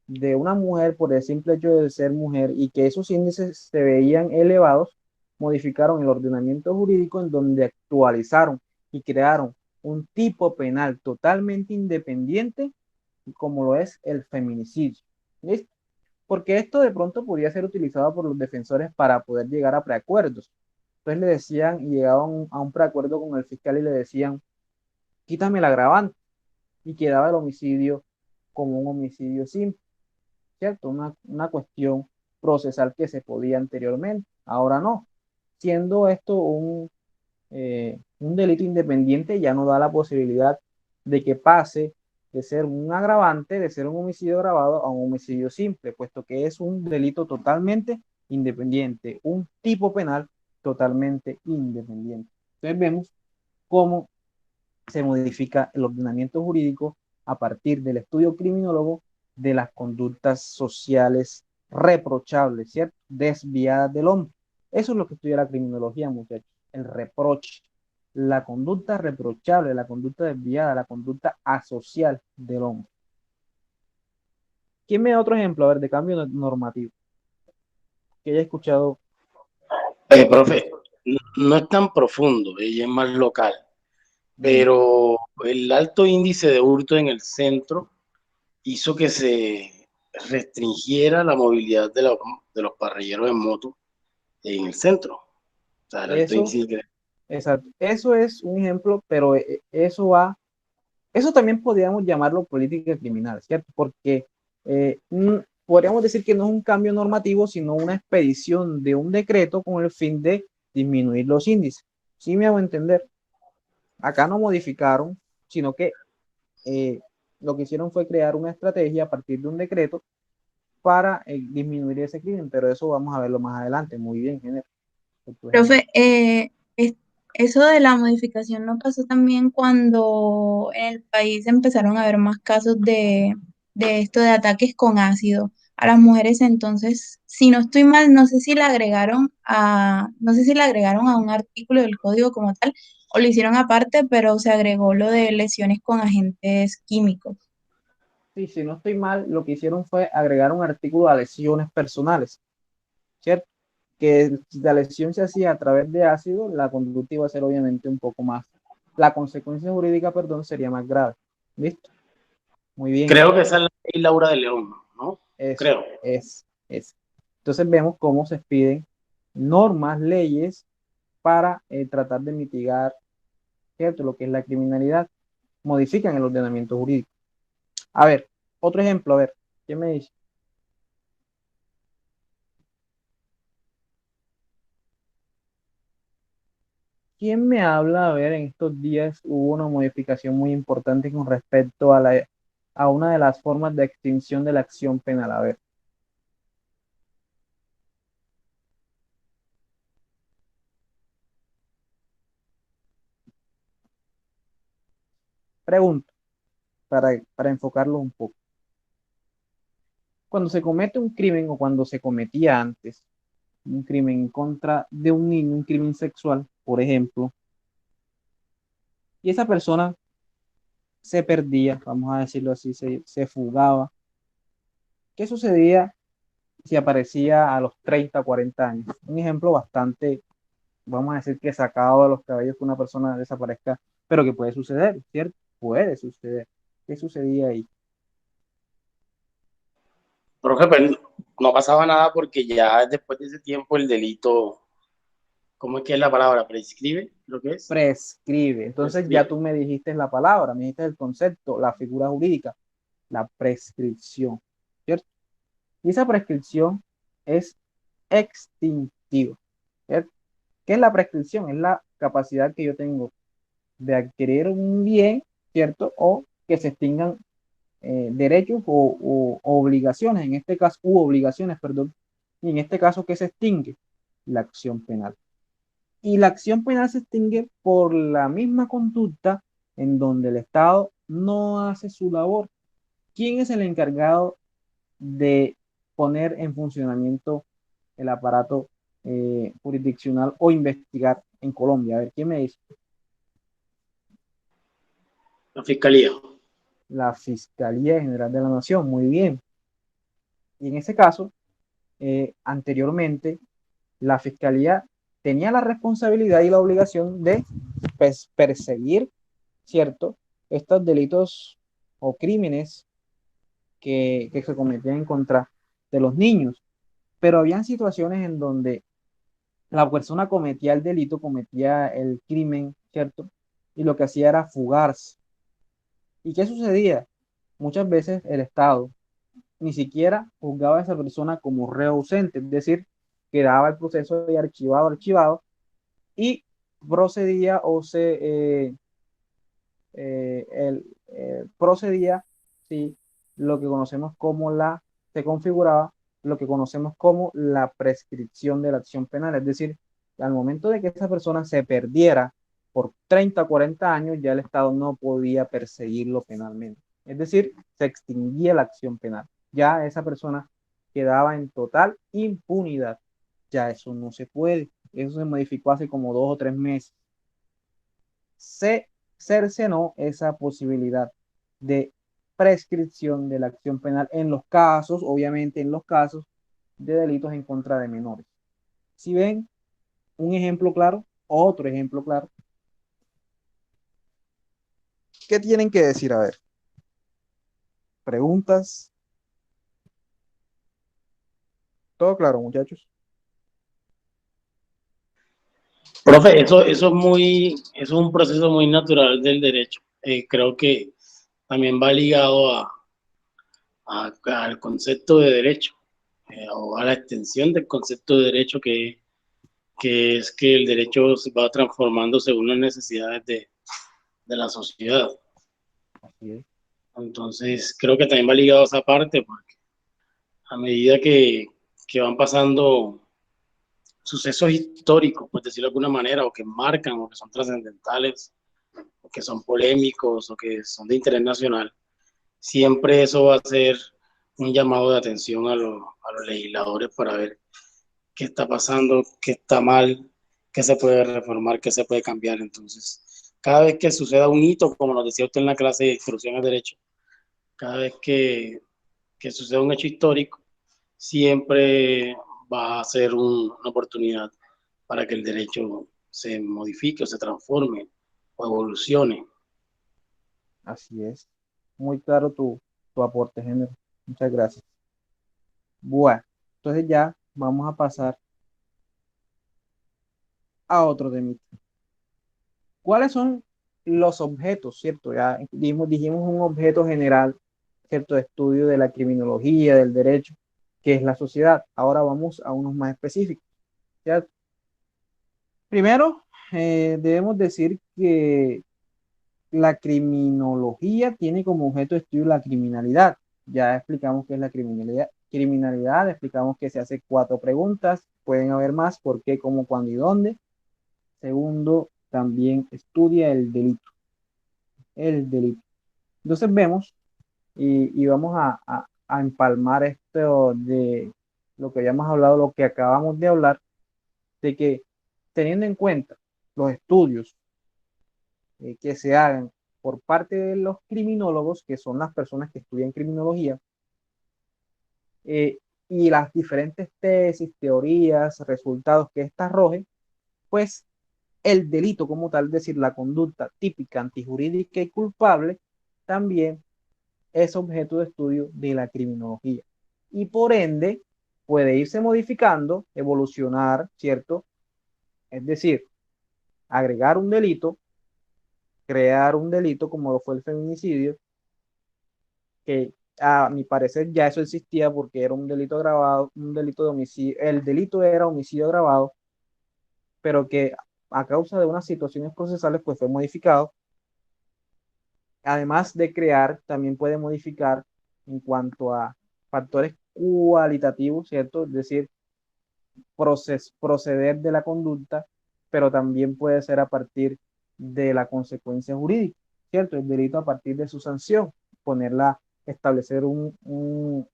de una mujer por el simple hecho de ser mujer y que esos índices se veían elevados, modificaron el ordenamiento jurídico en donde actualizaron y crearon un tipo penal totalmente independiente como lo es el feminicidio. ¿Listo? Porque esto de pronto podía ser utilizado por los defensores para poder llegar a preacuerdos. Entonces le decían y llegaban a un preacuerdo con el fiscal y le decían, quítame el agravante y quedaba el homicidio como un homicidio simple, ¿cierto? Una cuestión procesal que se podía anteriormente, ahora no. Siendo esto un delito independiente, ya no da la posibilidad de que pase de ser un agravante, de ser un homicidio agravado a un homicidio simple, puesto que es un delito totalmente independiente, un tipo penal totalmente independiente. Entonces vemos cómo se modifica el ordenamiento jurídico a partir del estudio criminólogo de las conductas sociales reprochables, ¿cierto? Desviadas del hombre. Eso es lo que estudia la criminología, muchachos. El reproche, la conducta reprochable, la conducta desviada, la conducta asocial del hombre. ¿Quién me da otro ejemplo, a ver, de cambio normativo? Que haya escuchado. Profe, no es tan profundo, ella es más local, pero el alto índice de hurto en el centro hizo que se restringiera la movilidad de los parrilleros en moto en el centro. O sea, el alto Eso, índice. exacto. Eso es un ejemplo, pero eso también podríamos llamarlo política criminal, ¿cierto? Porque podríamos decir que no es un cambio normativo, sino una expedición de un decreto con el fin de disminuir los índices. ¿Sí me hago entender? Acá no modificaron, sino que eh, lo que hicieron fue crear una estrategia a partir de un decreto para disminuir ese crimen, pero eso vamos a verlo más adelante. Muy bien, Jenner. Profe, eso de la modificación no pasó también cuando en el país empezaron a haber más casos de esto de ataques con ácido a las mujeres. Entonces, si no estoy mal, no sé si le agregaron a un artículo del código como tal o lo hicieron aparte, pero se agregó lo de lesiones con agentes químicos. Sí, si no estoy mal, lo que hicieron fue agregar un artículo a lesiones personales, ¿cierto? Que si la lesión se hacía a través de ácido, la conducta iba a ser obviamente un poco más, la consecuencia jurídica, perdón, sería más grave. ¿Listo? Muy bien. Creo que esa es la ley Laura de León, ¿no? Eso Creo. es. Entonces vemos cómo se piden normas, leyes para tratar de mitigar, ¿cierto? Lo que es la criminalidad, modifican el ordenamiento jurídico. A ver, otro ejemplo, a ver, ¿qué me dice? ¿Quién me habla? A ver, en estos días hubo una modificación muy importante con respecto a una de las formas de extinción de la acción penal. A ver, pregunto, para enfocarlo un poco. Cuando se comete un crimen o cuando se cometía antes un crimen en contra de un niño, un crimen sexual, por ejemplo, y esa persona se perdía, vamos a decirlo así, se fugaba, ¿qué sucedía si aparecía a los 30, 40 años? Un ejemplo bastante, vamos a decir que sacado de los cabellos que una persona desaparezca, pero que puede suceder, ¿cierto? Puede suceder. ¿Qué sucedía ahí? Profe, pero no pasaba nada porque ya después de ese tiempo el delito, ¿cómo es que es la palabra? ¿Prescribe? ¿Lo que es? Prescribe. Entonces ya Prescribe. tú me dijiste la palabra, me dijiste el concepto, la figura jurídica, la prescripción, ¿cierto? Y esa prescripción es extintiva, ¿cierto? ¿Qué es la prescripción? Es la capacidad que yo tengo de adquirir un bien, ¿cierto? O que se extingan derechos o obligaciones, en este caso, u obligaciones, perdón, y en este caso, ¿qué se extingue? La acción penal. Y la acción penal se extingue por la misma conducta en donde el Estado no hace su labor. ¿Quién es el encargado de poner en funcionamiento el aparato jurisdiccional o investigar en Colombia? A ver, ¿quién me dice? La fiscalía. La Fiscalía General de la Nación, muy bien. Y en ese caso, anteriormente, la Fiscalía tenía la responsabilidad y la obligación de, pues, perseguir, ¿cierto?, estos delitos o crímenes que se cometían en contra de los niños. Pero habían situaciones en donde la persona cometía el delito, cometía el crimen, ¿cierto? Y lo que hacía era fugarse. ¿Y qué sucedía? Muchas veces el Estado ni siquiera juzgaba a esa persona como reo ausente, es decir, quedaba el proceso de archivado, y procedía o procedía, sí, lo que conocemos como se configuraba lo que conocemos como la prescripción de la acción penal, es decir, al momento de que esa persona se perdiera por 30 o 40 años, ya el Estado no podía perseguirlo penalmente. Es decir, se extinguía la acción penal. Ya esa persona quedaba en total impunidad. Ya eso no se puede. Eso se modificó hace como 2 o 3 meses. Se cercenó esa posibilidad de prescripción de la acción penal en los casos, obviamente en los casos de delitos en contra de menores. Si ven un ejemplo claro, otro ejemplo claro, ¿qué tienen que decir? A ver, preguntas. Todo claro, muchachos. Profe, eso es un proceso muy natural del derecho. Creo que también va ligado al concepto de derecho, o a la extensión del concepto de derecho, que es que el derecho se va transformando según las necesidades de la sociedad. Así es. Entonces, creo que también va ligado a esa parte, porque a medida que van pasando sucesos históricos, por decirlo de alguna manera, o que marcan, o que son trascendentales, o que son polémicos, o que son de interés nacional, siempre eso va a ser un llamado de atención a los legisladores para ver qué está pasando, qué está mal, qué se puede reformar, qué se puede cambiar. Entonces, cada vez que suceda un hito, como nos decía usted en la clase de instrucción de derecho, cada vez que suceda un hecho histórico, siempre va a ser una oportunidad para que el derecho se modifique o se transforme o evolucione. Así es. Muy claro tu aporte, Género. Muchas gracias. Bueno, entonces ya vamos a pasar a otro tema. ¿Cuáles son los objetos, cierto? Ya dijimos un objeto general, cierto, de estudio de la criminología, del derecho, que es la sociedad. Ahora vamos a unos más específicos, ¿cierto? Primero, debemos decir que la criminología tiene como objeto de estudio la criminalidad. Ya explicamos qué es la criminalidad. Criminalidad, explicamos que se hace 4 preguntas, pueden haber más, por qué, cómo, cuándo y dónde. Segundo, también estudia el delito. Entonces vemos y vamos a empalmar esto de lo que habíamos hablado, lo que acabamos de hablar, de que teniendo en cuenta los estudios que se hagan por parte de los criminólogos, que son las personas que estudian criminología, eh, y las diferentes tesis, teorías, resultados que éstas arrojen, pues el delito como tal, es decir, la conducta típica, antijurídica y culpable, también es objeto de estudio de la criminología. Y por ende, puede irse modificando, evolucionar, ¿cierto? Es decir, agregar un delito, crear un delito como lo fue el feminicidio, que a mi parecer ya eso existía porque era un delito agravado, un delito de homicidio, el delito era homicidio agravado, pero que a causa de unas situaciones procesales pues fue modificado. Además de crear, también puede modificar en cuanto a factores cualitativos, ¿cierto? Es decir, proceder de la conducta, pero también puede ser a partir de la consecuencia jurídica, ¿cierto? El delito a partir de su sanción, ponerla, establecer una,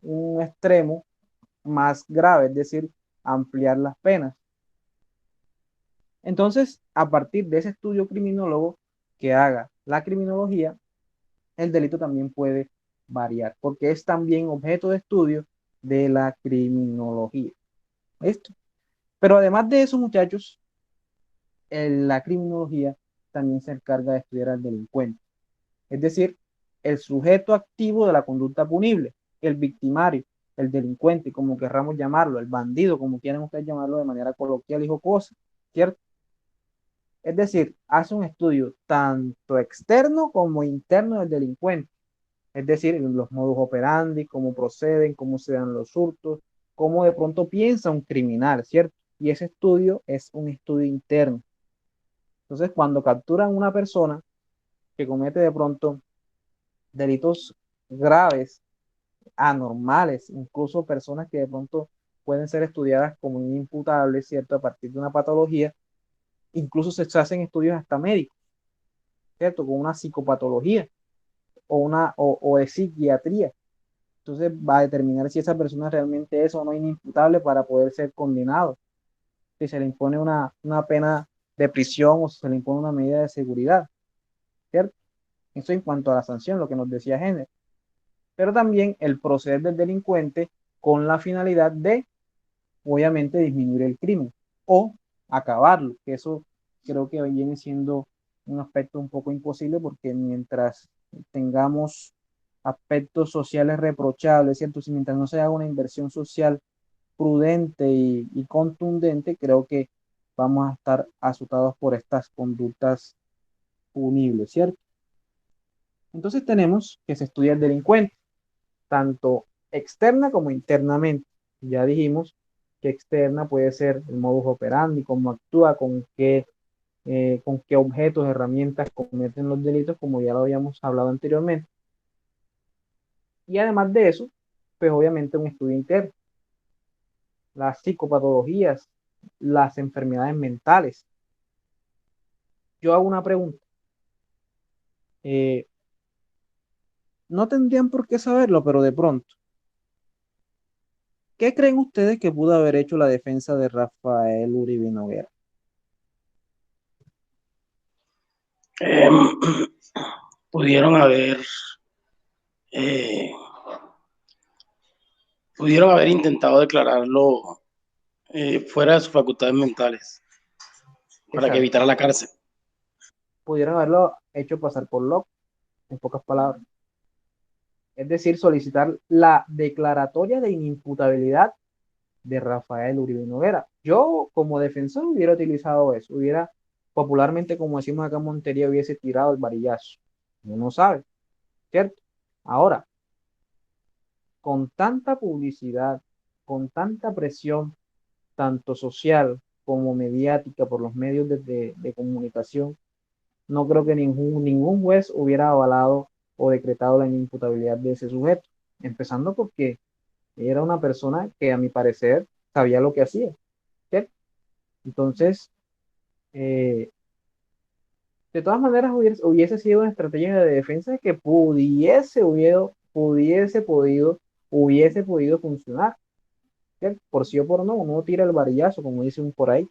un extremo más grave, es decir, ampliar las penas. Entonces, a partir de ese estudio criminólogo que haga la criminología, el delito también puede variar, porque es también objeto de estudio de la criminología. ¿Listo? Pero además de eso, muchachos, la criminología también se encarga de estudiar al delincuente, es decir, el sujeto activo de la conducta punible, el victimario, el delincuente, como querramos llamarlo, el bandido, como quieran ustedes llamarlo de manera coloquial y jocosa, ¿cierto? Es decir, hace un estudio tanto externo como interno del delincuente, es decir, los modus operandi, cómo proceden, cómo se dan los hurtos, cómo de pronto piensa un criminal, ¿cierto? Y ese estudio es un estudio interno. Entonces, cuando capturan una persona que comete de pronto delitos graves, anormales, incluso personas que de pronto pueden ser estudiadas como inimputables, ¿cierto? A partir de una patología, incluso se hacen estudios hasta médicos, ¿cierto? Con una psicopatología o de psiquiatría. Entonces va a determinar si esa persona realmente es o no inimputable para poder ser condenado. Si se le impone una pena de prisión o si se le impone una medida de seguridad, ¿cierto? Eso en cuanto a la sanción, lo que nos decía Género. Pero también el proceder del delincuente con la finalidad de, obviamente, disminuir el crimen o acabarlo, que eso creo que viene siendo un aspecto un poco imposible porque mientras tengamos aspectos sociales reprochables, ¿cierto? Si mientras no se haga una inversión social prudente y contundente, creo que vamos a estar azotados por estas conductas punibles, ¿cierto? Entonces tenemos que se estudia el delincuente, tanto externa como internamente. Ya dijimos que externa puede ser el modus operandi, cómo actúa, con qué objetos, herramientas cometen los delitos, como ya lo habíamos hablado anteriormente. Y además de eso, pues obviamente un estudio interno, las psicopatologías, las enfermedades mentales. Yo hago una pregunta. eh, no tendrían por qué saberlo, pero de pronto, ¿qué creen ustedes que pudo haber hecho la defensa de Rafael Uribe Noguera? Eh, pudieron haber, eh, pudieron haber intentado declararlo fuera de sus facultades mentales para que Exacto. evitara la cárcel. Pudieron haberlo hecho pasar por loco, en pocas palabras. Es decir, solicitar la declaratoria de inimputabilidad de Rafael Uribe Noguera. Yo, como defensor, hubiera utilizado eso, hubiera, popularmente, como decimos acá en Montería, hubiese tirado el varillazo. Uno no sabe, ¿cierto? Ahora, con tanta publicidad, con tanta presión, tanto social como mediática por los medios de comunicación, no creo que ningún juez hubiera avalado o decretado la inimputabilidad de ese sujeto, empezando porque era una persona que a mi parecer sabía lo que hacía, ¿cierto? Entonces, eh, de todas maneras hubiese sido una estrategia de defensa que hubiese podido funcionar, ¿cierto? Por sí o por no, uno tira el varillazo, como dicen por ahí.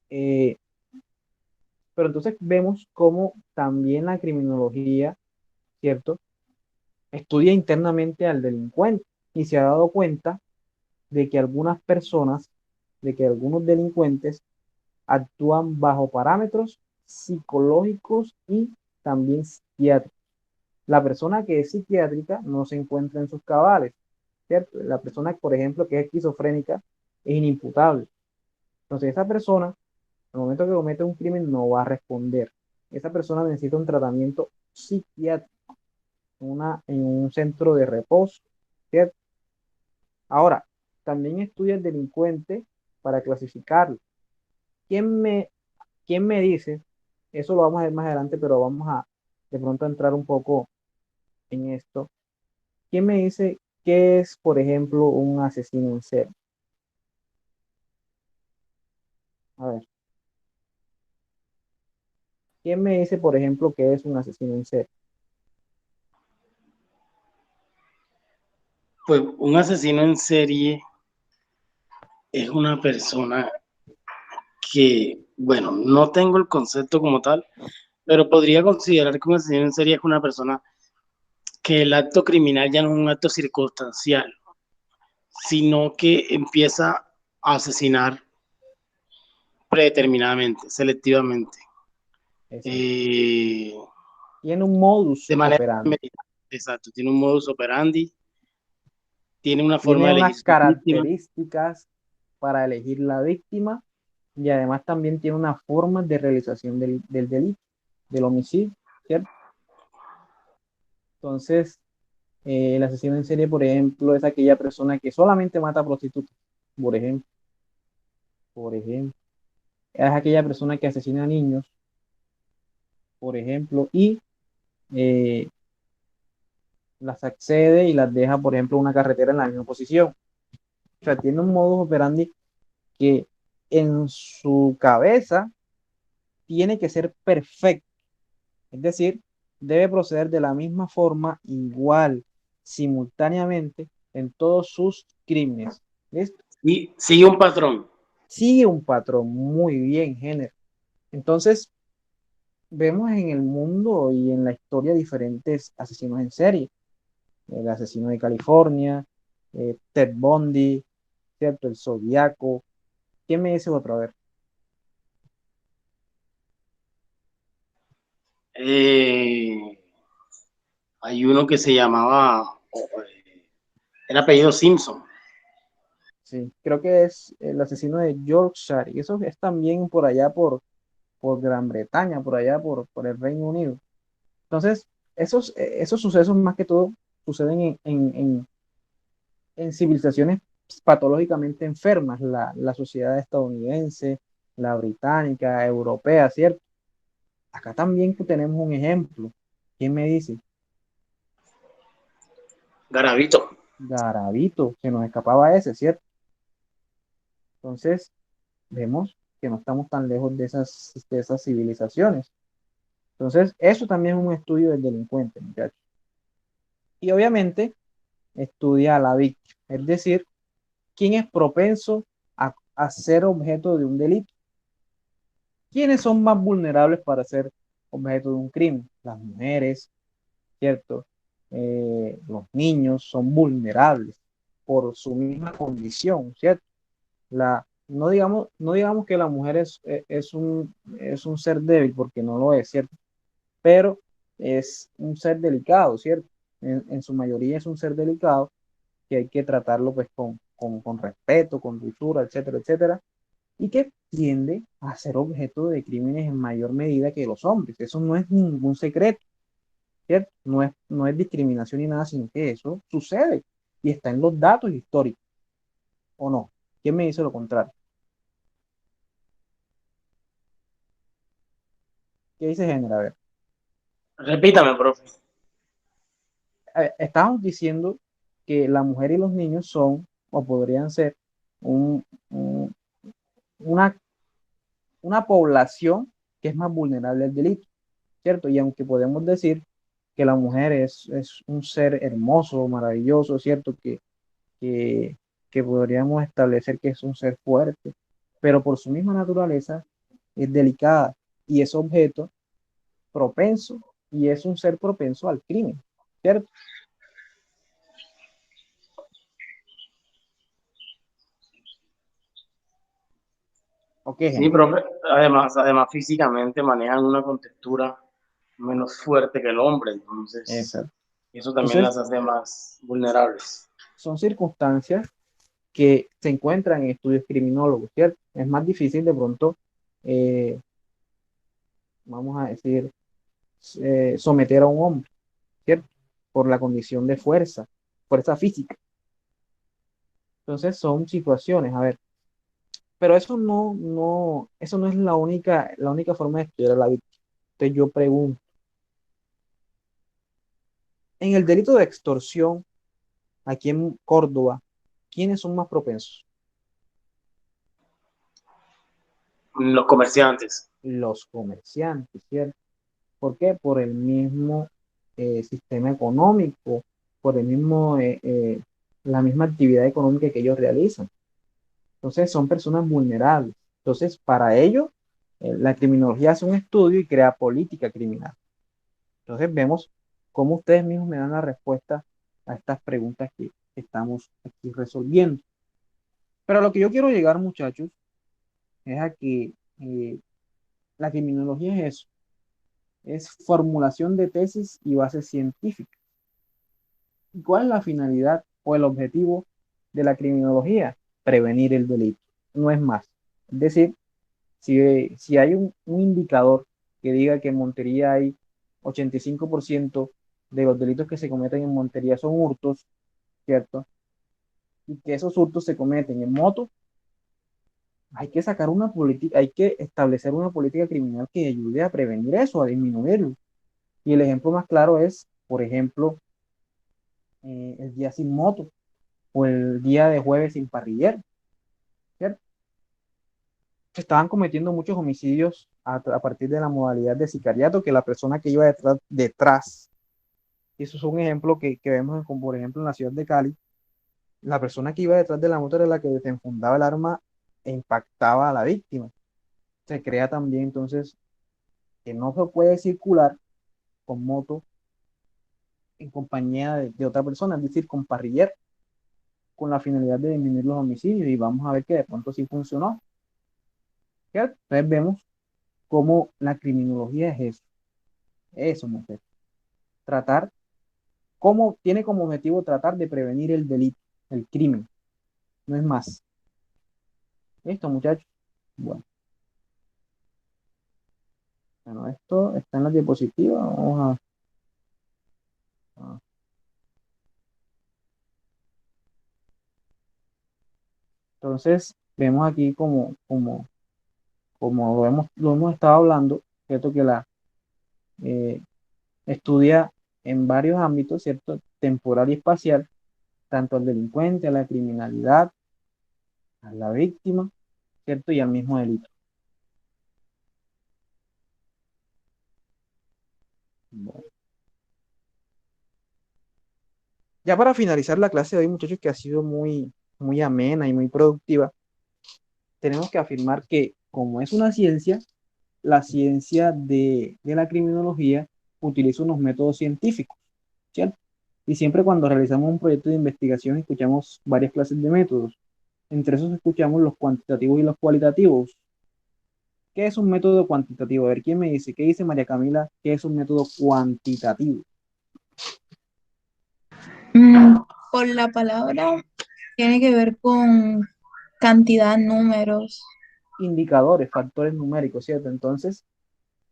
Eh, pero entonces vemos cómo también la criminología, ¿cierto? Estudia internamente al delincuente y se ha dado cuenta de que algunas personas, de que algunos delincuentes actúan bajo parámetros psicológicos y también psiquiátricos. La persona que es psiquiátrica no se encuentra en sus cabales, ¿cierto? La persona, por ejemplo, que es esquizofrénica es inimputable. Entonces, esa persona, al momento que comete un crimen, no va a responder. Esa persona necesita un tratamiento psiquiátrico, en un centro de reposo, ¿cierto? Ahora, también estudia el delincuente para clasificarlo. ¿Quién me, quién me dice? Eso lo vamos a ver más adelante, pero vamos a de pronto a entrar un poco en esto. ¿Quién me dice qué es, por ejemplo, un asesino en serie? A ver, ¿quién me dice, por ejemplo, qué es un asesino en serie? Pues un asesino en serie es una persona que, bueno, no tengo el concepto como tal, pero podría considerar que un asesino en serie es una persona que el acto criminal ya no es un acto circunstancial, sino que empieza a asesinar predeterminadamente, selectivamente, Exacto. eh, Tiene un modus de manera operandi. premeditada. Exacto, tiene un modus operandi, tiene una forma Tiene de unas elegir sus víctimas. características para elegir la víctima y además también tiene una forma de realización del delito, del homicidio, ¿cierto? Entonces, el asesino en serie, por ejemplo, es aquella persona que solamente mata a prostitutas, por ejemplo, por ejemplo. Es aquella persona que asesina a niños, por ejemplo, y eh, las accede y las deja, por ejemplo, en una carretera en la misma posición. O sea, tiene un modus operandi que en su cabeza tiene que ser perfecto. Es decir, debe proceder de la misma forma, igual, simultáneamente, en todos sus crímenes. ¿Listo? Y sigue un patrón. Sigue un patrón muy bien, género. Entonces, vemos en el mundo y en la historia diferentes asesinos en serie. El asesino de California, Ted Bundy, ¿cierto? El Zodiaco. ¿Quién me dice otro? A ver. Eh, Hay uno que se llamaba, el apellido Simpson. Sí, creo que es el asesino de Yorkshire. Y eso es también por allá por Gran Bretaña, por allá por el Reino Unido. Entonces, esos sucesos más que todo suceden en civilizaciones patológicamente enfermas, la sociedad estadounidense, la británica, europea, ¿cierto? Acá también tenemos un ejemplo. ¿Quién me dice? Garavito. Garavito, se nos escapaba ese, ¿cierto? Entonces, vemos que no estamos tan lejos de esas civilizaciones. Entonces, eso también es un estudio del delincuente, muchachos. Y obviamente estudia a la víctima, es decir, quién es propenso a ser objeto de un delito. ¿Quiénes son más vulnerables para ser objeto de un crimen? Las mujeres, ¿cierto? Los niños son vulnerables por su misma condición, ¿cierto? No digamos que la mujer es un ser débil, porque no lo es, ¿cierto? Pero es un ser delicado, ¿cierto? En su mayoría es un ser delicado que hay que tratarlo pues con respeto, con dulzura, etcétera, etcétera, y que tiende a ser objeto de crímenes en mayor medida que los hombres. Eso no es ningún secreto, ¿cierto? No es discriminación ni nada, sino que eso sucede y está en los datos históricos, ¿o no? ¿Quién me dice lo contrario? ¿Qué dice Género? A ver, Repítame, profe. estamos diciendo que la mujer y los niños son, o podrían ser, un, un- una, una población que es más vulnerable al delito, ¿cierto? Y aunque podemos decir que la mujer es un ser hermoso, maravilloso, ¿cierto? Que, que podríamos establecer que es un ser fuerte, pero por su misma naturaleza es delicada y es objeto propenso y es un ser propenso al crimen, ¿cierto? Ok, Sí, Henry. profe. Además físicamente manejan una contextura menos fuerte que el hombre, entonces Exacto. eso también Entonces, las hace más vulnerables. son circunstancias que se encuentran en estudios criminólogos, ¿cierto? Es más difícil de pronto, eh, vamos a decir, someter a un hombre, ¿cierto? Por la condición de fuerza física. Entonces son situaciones, a ver, pero eso no es la única forma de estudiar a la víctima. Entonces yo pregunto, en el delito de extorsión, aquí en Córdoba, ¿quiénes son más propensos? Los comerciantes. Los comerciantes, ¿cierto? ¿Por qué? Por el mismo sistema económico, por la misma actividad económica que ellos realizan. Entonces son personas vulnerables. Entonces, para ello, la criminología hace un estudio y crea política criminal. Entonces vemos cómo ustedes mismos me dan la respuesta a estas preguntas que estamos aquí resolviendo. Pero a lo que yo quiero llegar, muchachos, es a que la criminología es eso, es formulación de tesis y bases científicas. ¿Y cuál es la finalidad o el objetivo de la criminología? Prevenir el delito, no es más. Es decir, si hay un indicador que diga que en Montería hay 85% de los delitos que se cometen en Montería son hurtos, ¿cierto? Y que esos hurtos se cometen en moto, hay que sacar una política, hay que establecer una política criminal que ayude a prevenir eso, a disminuirlo. Y el ejemplo más claro es, por ejemplo, el día sin moto o el día de jueves sin parrillero, ¿cierto? Se estaban cometiendo muchos homicidios a partir de la modalidad de sicariato, que la persona que iba detrás, y eso es un ejemplo que vemos, como por ejemplo en la ciudad de Cali, la persona que iba detrás de la moto era la que desenfundaba el arma e impactaba a la víctima. Se crea también entonces que no se puede circular con moto en compañía de otra persona, es decir, con parrillero, con la finalidad de disminuir los homicidios, y vamos a ver que de pronto sí funcionó, ¿cierto? Entonces vemos cómo la criminología es eso, mujer, tratar, cómo tiene como objetivo tratar de prevenir el delito, el crimen, no es más. ¿Listo, muchachos? Bueno, bueno, esto está en la diapositiva, vamos a entonces, vemos aquí como lo hemos estado hablando, ¿cierto? Que eh, estudia en varios ámbitos, ¿cierto? Temporal y espacial, tanto al delincuente, a la criminalidad, a la víctima, ¿cierto? Y al mismo delito. Bueno. Ya para finalizar la clase de hoy, muchachos, que ha sido muy amena y muy productiva, tenemos que afirmar que como es una ciencia, la ciencia de la criminología utiliza unos métodos científicos, ¿cierto? Y siempre cuando realizamos un proyecto de investigación escuchamos varias clases de métodos. Entre esos escuchamos los cuantitativos y los cualitativos. ¿Qué es un método cuantitativo? A ver, ¿quién me dice? ¿Qué dice María Camila? ¿Qué es un método cuantitativo? Mm, por la palabra tiene que ver con cantidad, números. Indicadores, factores numéricos, ¿cierto? Entonces,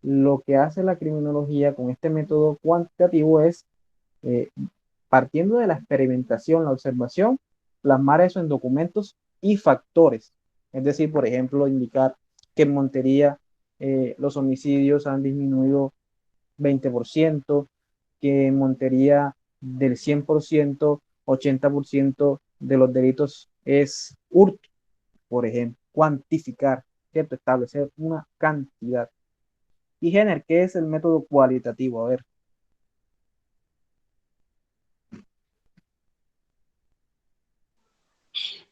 lo que hace la criminología con este método cuantitativo es, eh, partiendo de la experimentación, la observación, plasmar eso en documentos y factores. Es decir, por ejemplo, indicar que en Montería los homicidios han disminuido 20%, que en Montería del 100%, 80% de los delitos es hurto, por ejemplo, cuantificar, ¿cierto? Establecer una cantidad. Y Jenner, ¿qué es el método cualitativo? A ver.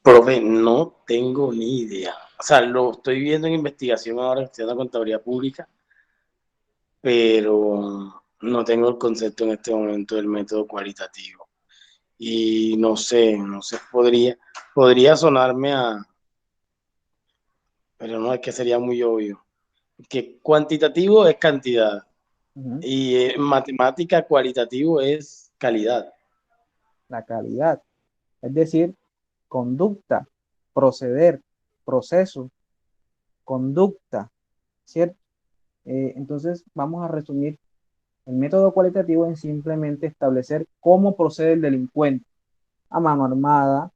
Profe, no tengo ni idea. O sea, lo estoy viendo en investigación ahora, estudiando contaduría pública, pero no tengo el concepto en este momento del método cualitativo. Y no sé, podría sonarme a, pero no es que sería muy obvio. Que cuantitativo es cantidad Ujú. y en matemática cualitativo es calidad. La calidad, es decir, conducta, proceder, proceso, conducta, ¿cierto? Entonces, vamos a resumir el método cualitativo en simplemente establecer cómo procede el delincuente a mano armada,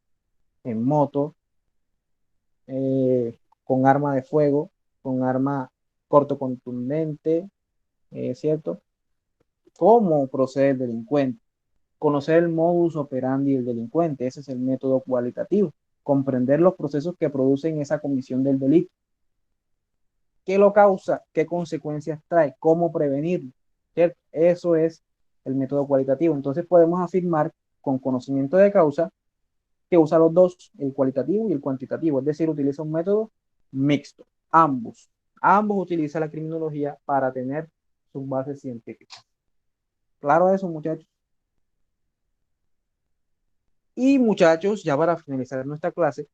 en moto, con arma de fuego, con arma corto contundente, ¿cierto? ¿Cómo procede el delincuente? Conocer el modus operandi del delincuente, ese es el método cualitativo. Comprender los procesos que producen esa comisión del delito. ¿Qué lo causa? ¿Qué consecuencias trae? ¿Cómo prevenirlo? ¿Cierto? Eso es el método cualitativo. Entonces podemos afirmar con conocimiento de causa que usa los dos, el cualitativo y el cuantitativo, es decir, utiliza un método mixto. Ambos utilizan la criminología para tener sus bases científicas. ¿Claro eso, muchachos? Y muchachos, ya para finalizar nuestra clase,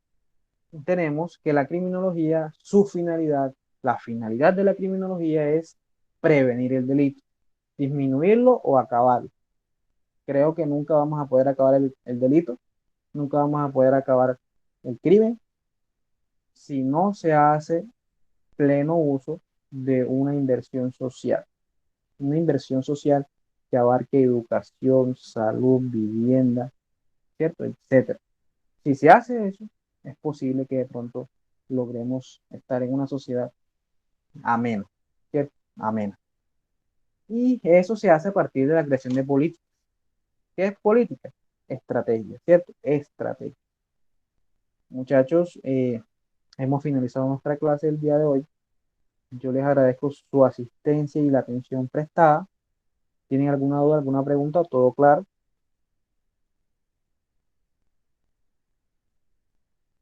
tenemos que la criminología, su finalidad, la finalidad de la criminología es prevenir el delito, disminuirlo o acabarlo. Creo que nunca vamos a poder acabar el delito, nunca vamos a poder acabar el crimen si no se hace pleno uso de una inversión social que abarque educación, salud, vivienda, ¿cierto? Etcétera. Si se hace eso, es posible que de pronto logremos estar en una sociedad amena, ¿cierto? Amena. Y eso se hace a partir de la creación de políticas. ¿Qué es política? Estrategia, ¿cierto? Estrategia. Muchachos, hemos finalizado nuestra clase el día de hoy. Yo les agradezco su asistencia y la atención prestada. ¿Tienen alguna duda, alguna pregunta? ¿Todo claro?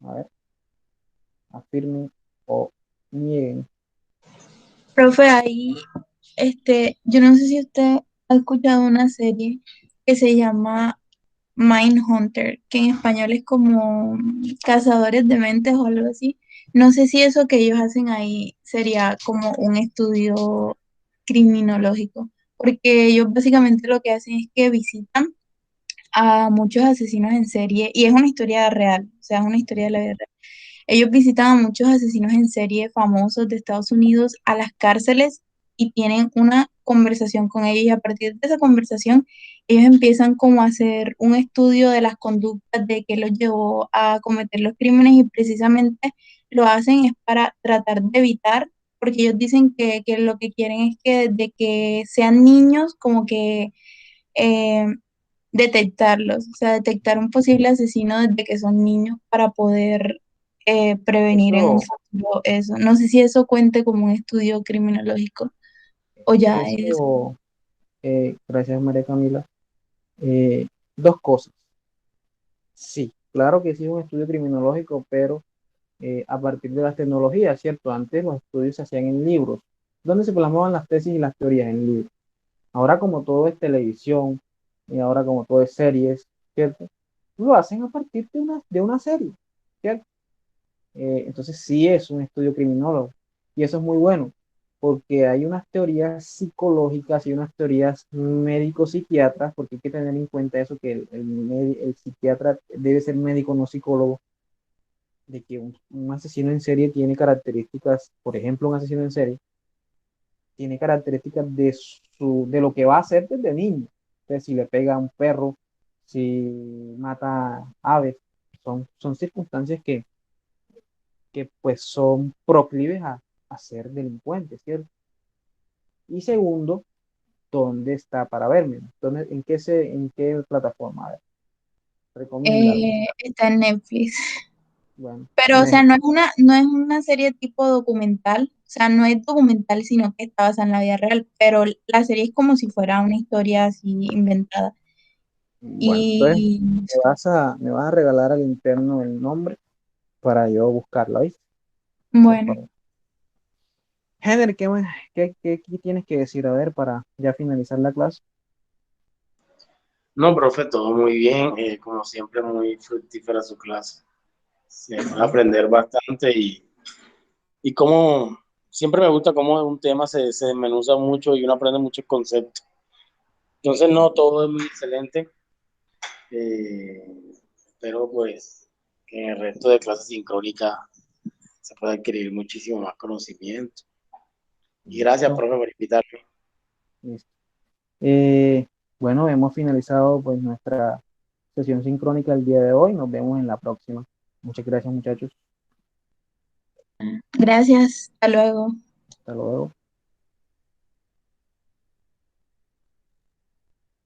A ver, afirmen o nieguen. Profe, ahí, yo no sé si usted ha escuchado una serie que se llama Mindhunter, que en español es como Cazadores de Mentes o algo así. No sé si eso que ellos hacen ahí sería como un estudio criminológico, porque ellos básicamente lo que hacen es que visitan a muchos asesinos en serie, y es una historia real, o sea, es una historia de la vida real. Ellos visitan a muchos asesinos en serie famosos de Estados Unidos a las cárceles y tienen una conversación con ellos, y a partir de esa conversación ellos empiezan como a hacer un estudio de las conductas de qué los llevó a cometer los crímenes, y precisamente lo hacen es para tratar de evitar, porque ellos dicen que lo que quieren es que desde que sean niños como que eh, detectarlos, o sea, detectar un posible asesino desde que son niños para poder prevenir en un Eso, futuro eso. No sé si eso cuente como un estudio criminológico o ya es. eso, gracias María Camila. Dos cosas. Sí, claro que sí es un estudio criminológico, pero a partir de las tecnologías, ¿cierto? Antes los estudios se hacían en libros, donde se plasmaban las tesis y las teorías en libros. Ahora como todo es televisión y ahora como todo es series, ¿cierto? Lo hacen a partir de una serie, ¿cierto? Entonces sí es un estudio criminólogo y eso es muy bueno porque hay unas teorías psicológicas y unas teorías médico-psiquiatras, porque hay que tener en cuenta eso, que el psiquiatra debe ser médico, no psicólogo, de que un asesino en serie tiene características, por ejemplo, un asesino en serie tiene características de lo que va a hacer desde niño. Entonces, si le pega a un perro, si mata aves, son circunstancias que pues son proclives a ser delincuentes, ¿cierto? Y segundo, ¿dónde está para verme? En qué plataforma? A ver, recomiéndalo. Está en Netflix. Bueno, Pero, o sea, no es una serie tipo documental, o sea, no es documental, sino que está basada en la vida real, pero la serie es como si fuera una historia así inventada. bueno, entonces Y me vas a regalar al interno el nombre para yo buscarlo, ¿viste? Por bueno, favor. Heather, ¿qué tienes que decir? A ver, para ya finalizar la clase. No, profe, todo muy bien. Como siempre, muy fructífera su clase. Se va a Bueno, aprender bastante y como siempre me gusta cómo un tema se desmenuza mucho y uno aprende muchos conceptos. Entonces, no, todo es muy excelente. Espero pues que en el resto de clases sincrónicas se pueda adquirir muchísimo más conocimiento. Y gracias, listo, profe, por invitarme. listo. Eh, bueno, hemos finalizado pues nuestra sesión sincrónica el día de hoy. Nos vemos en la próxima. Muchas gracias, muchachos. gracias, hasta luego. Hasta luego.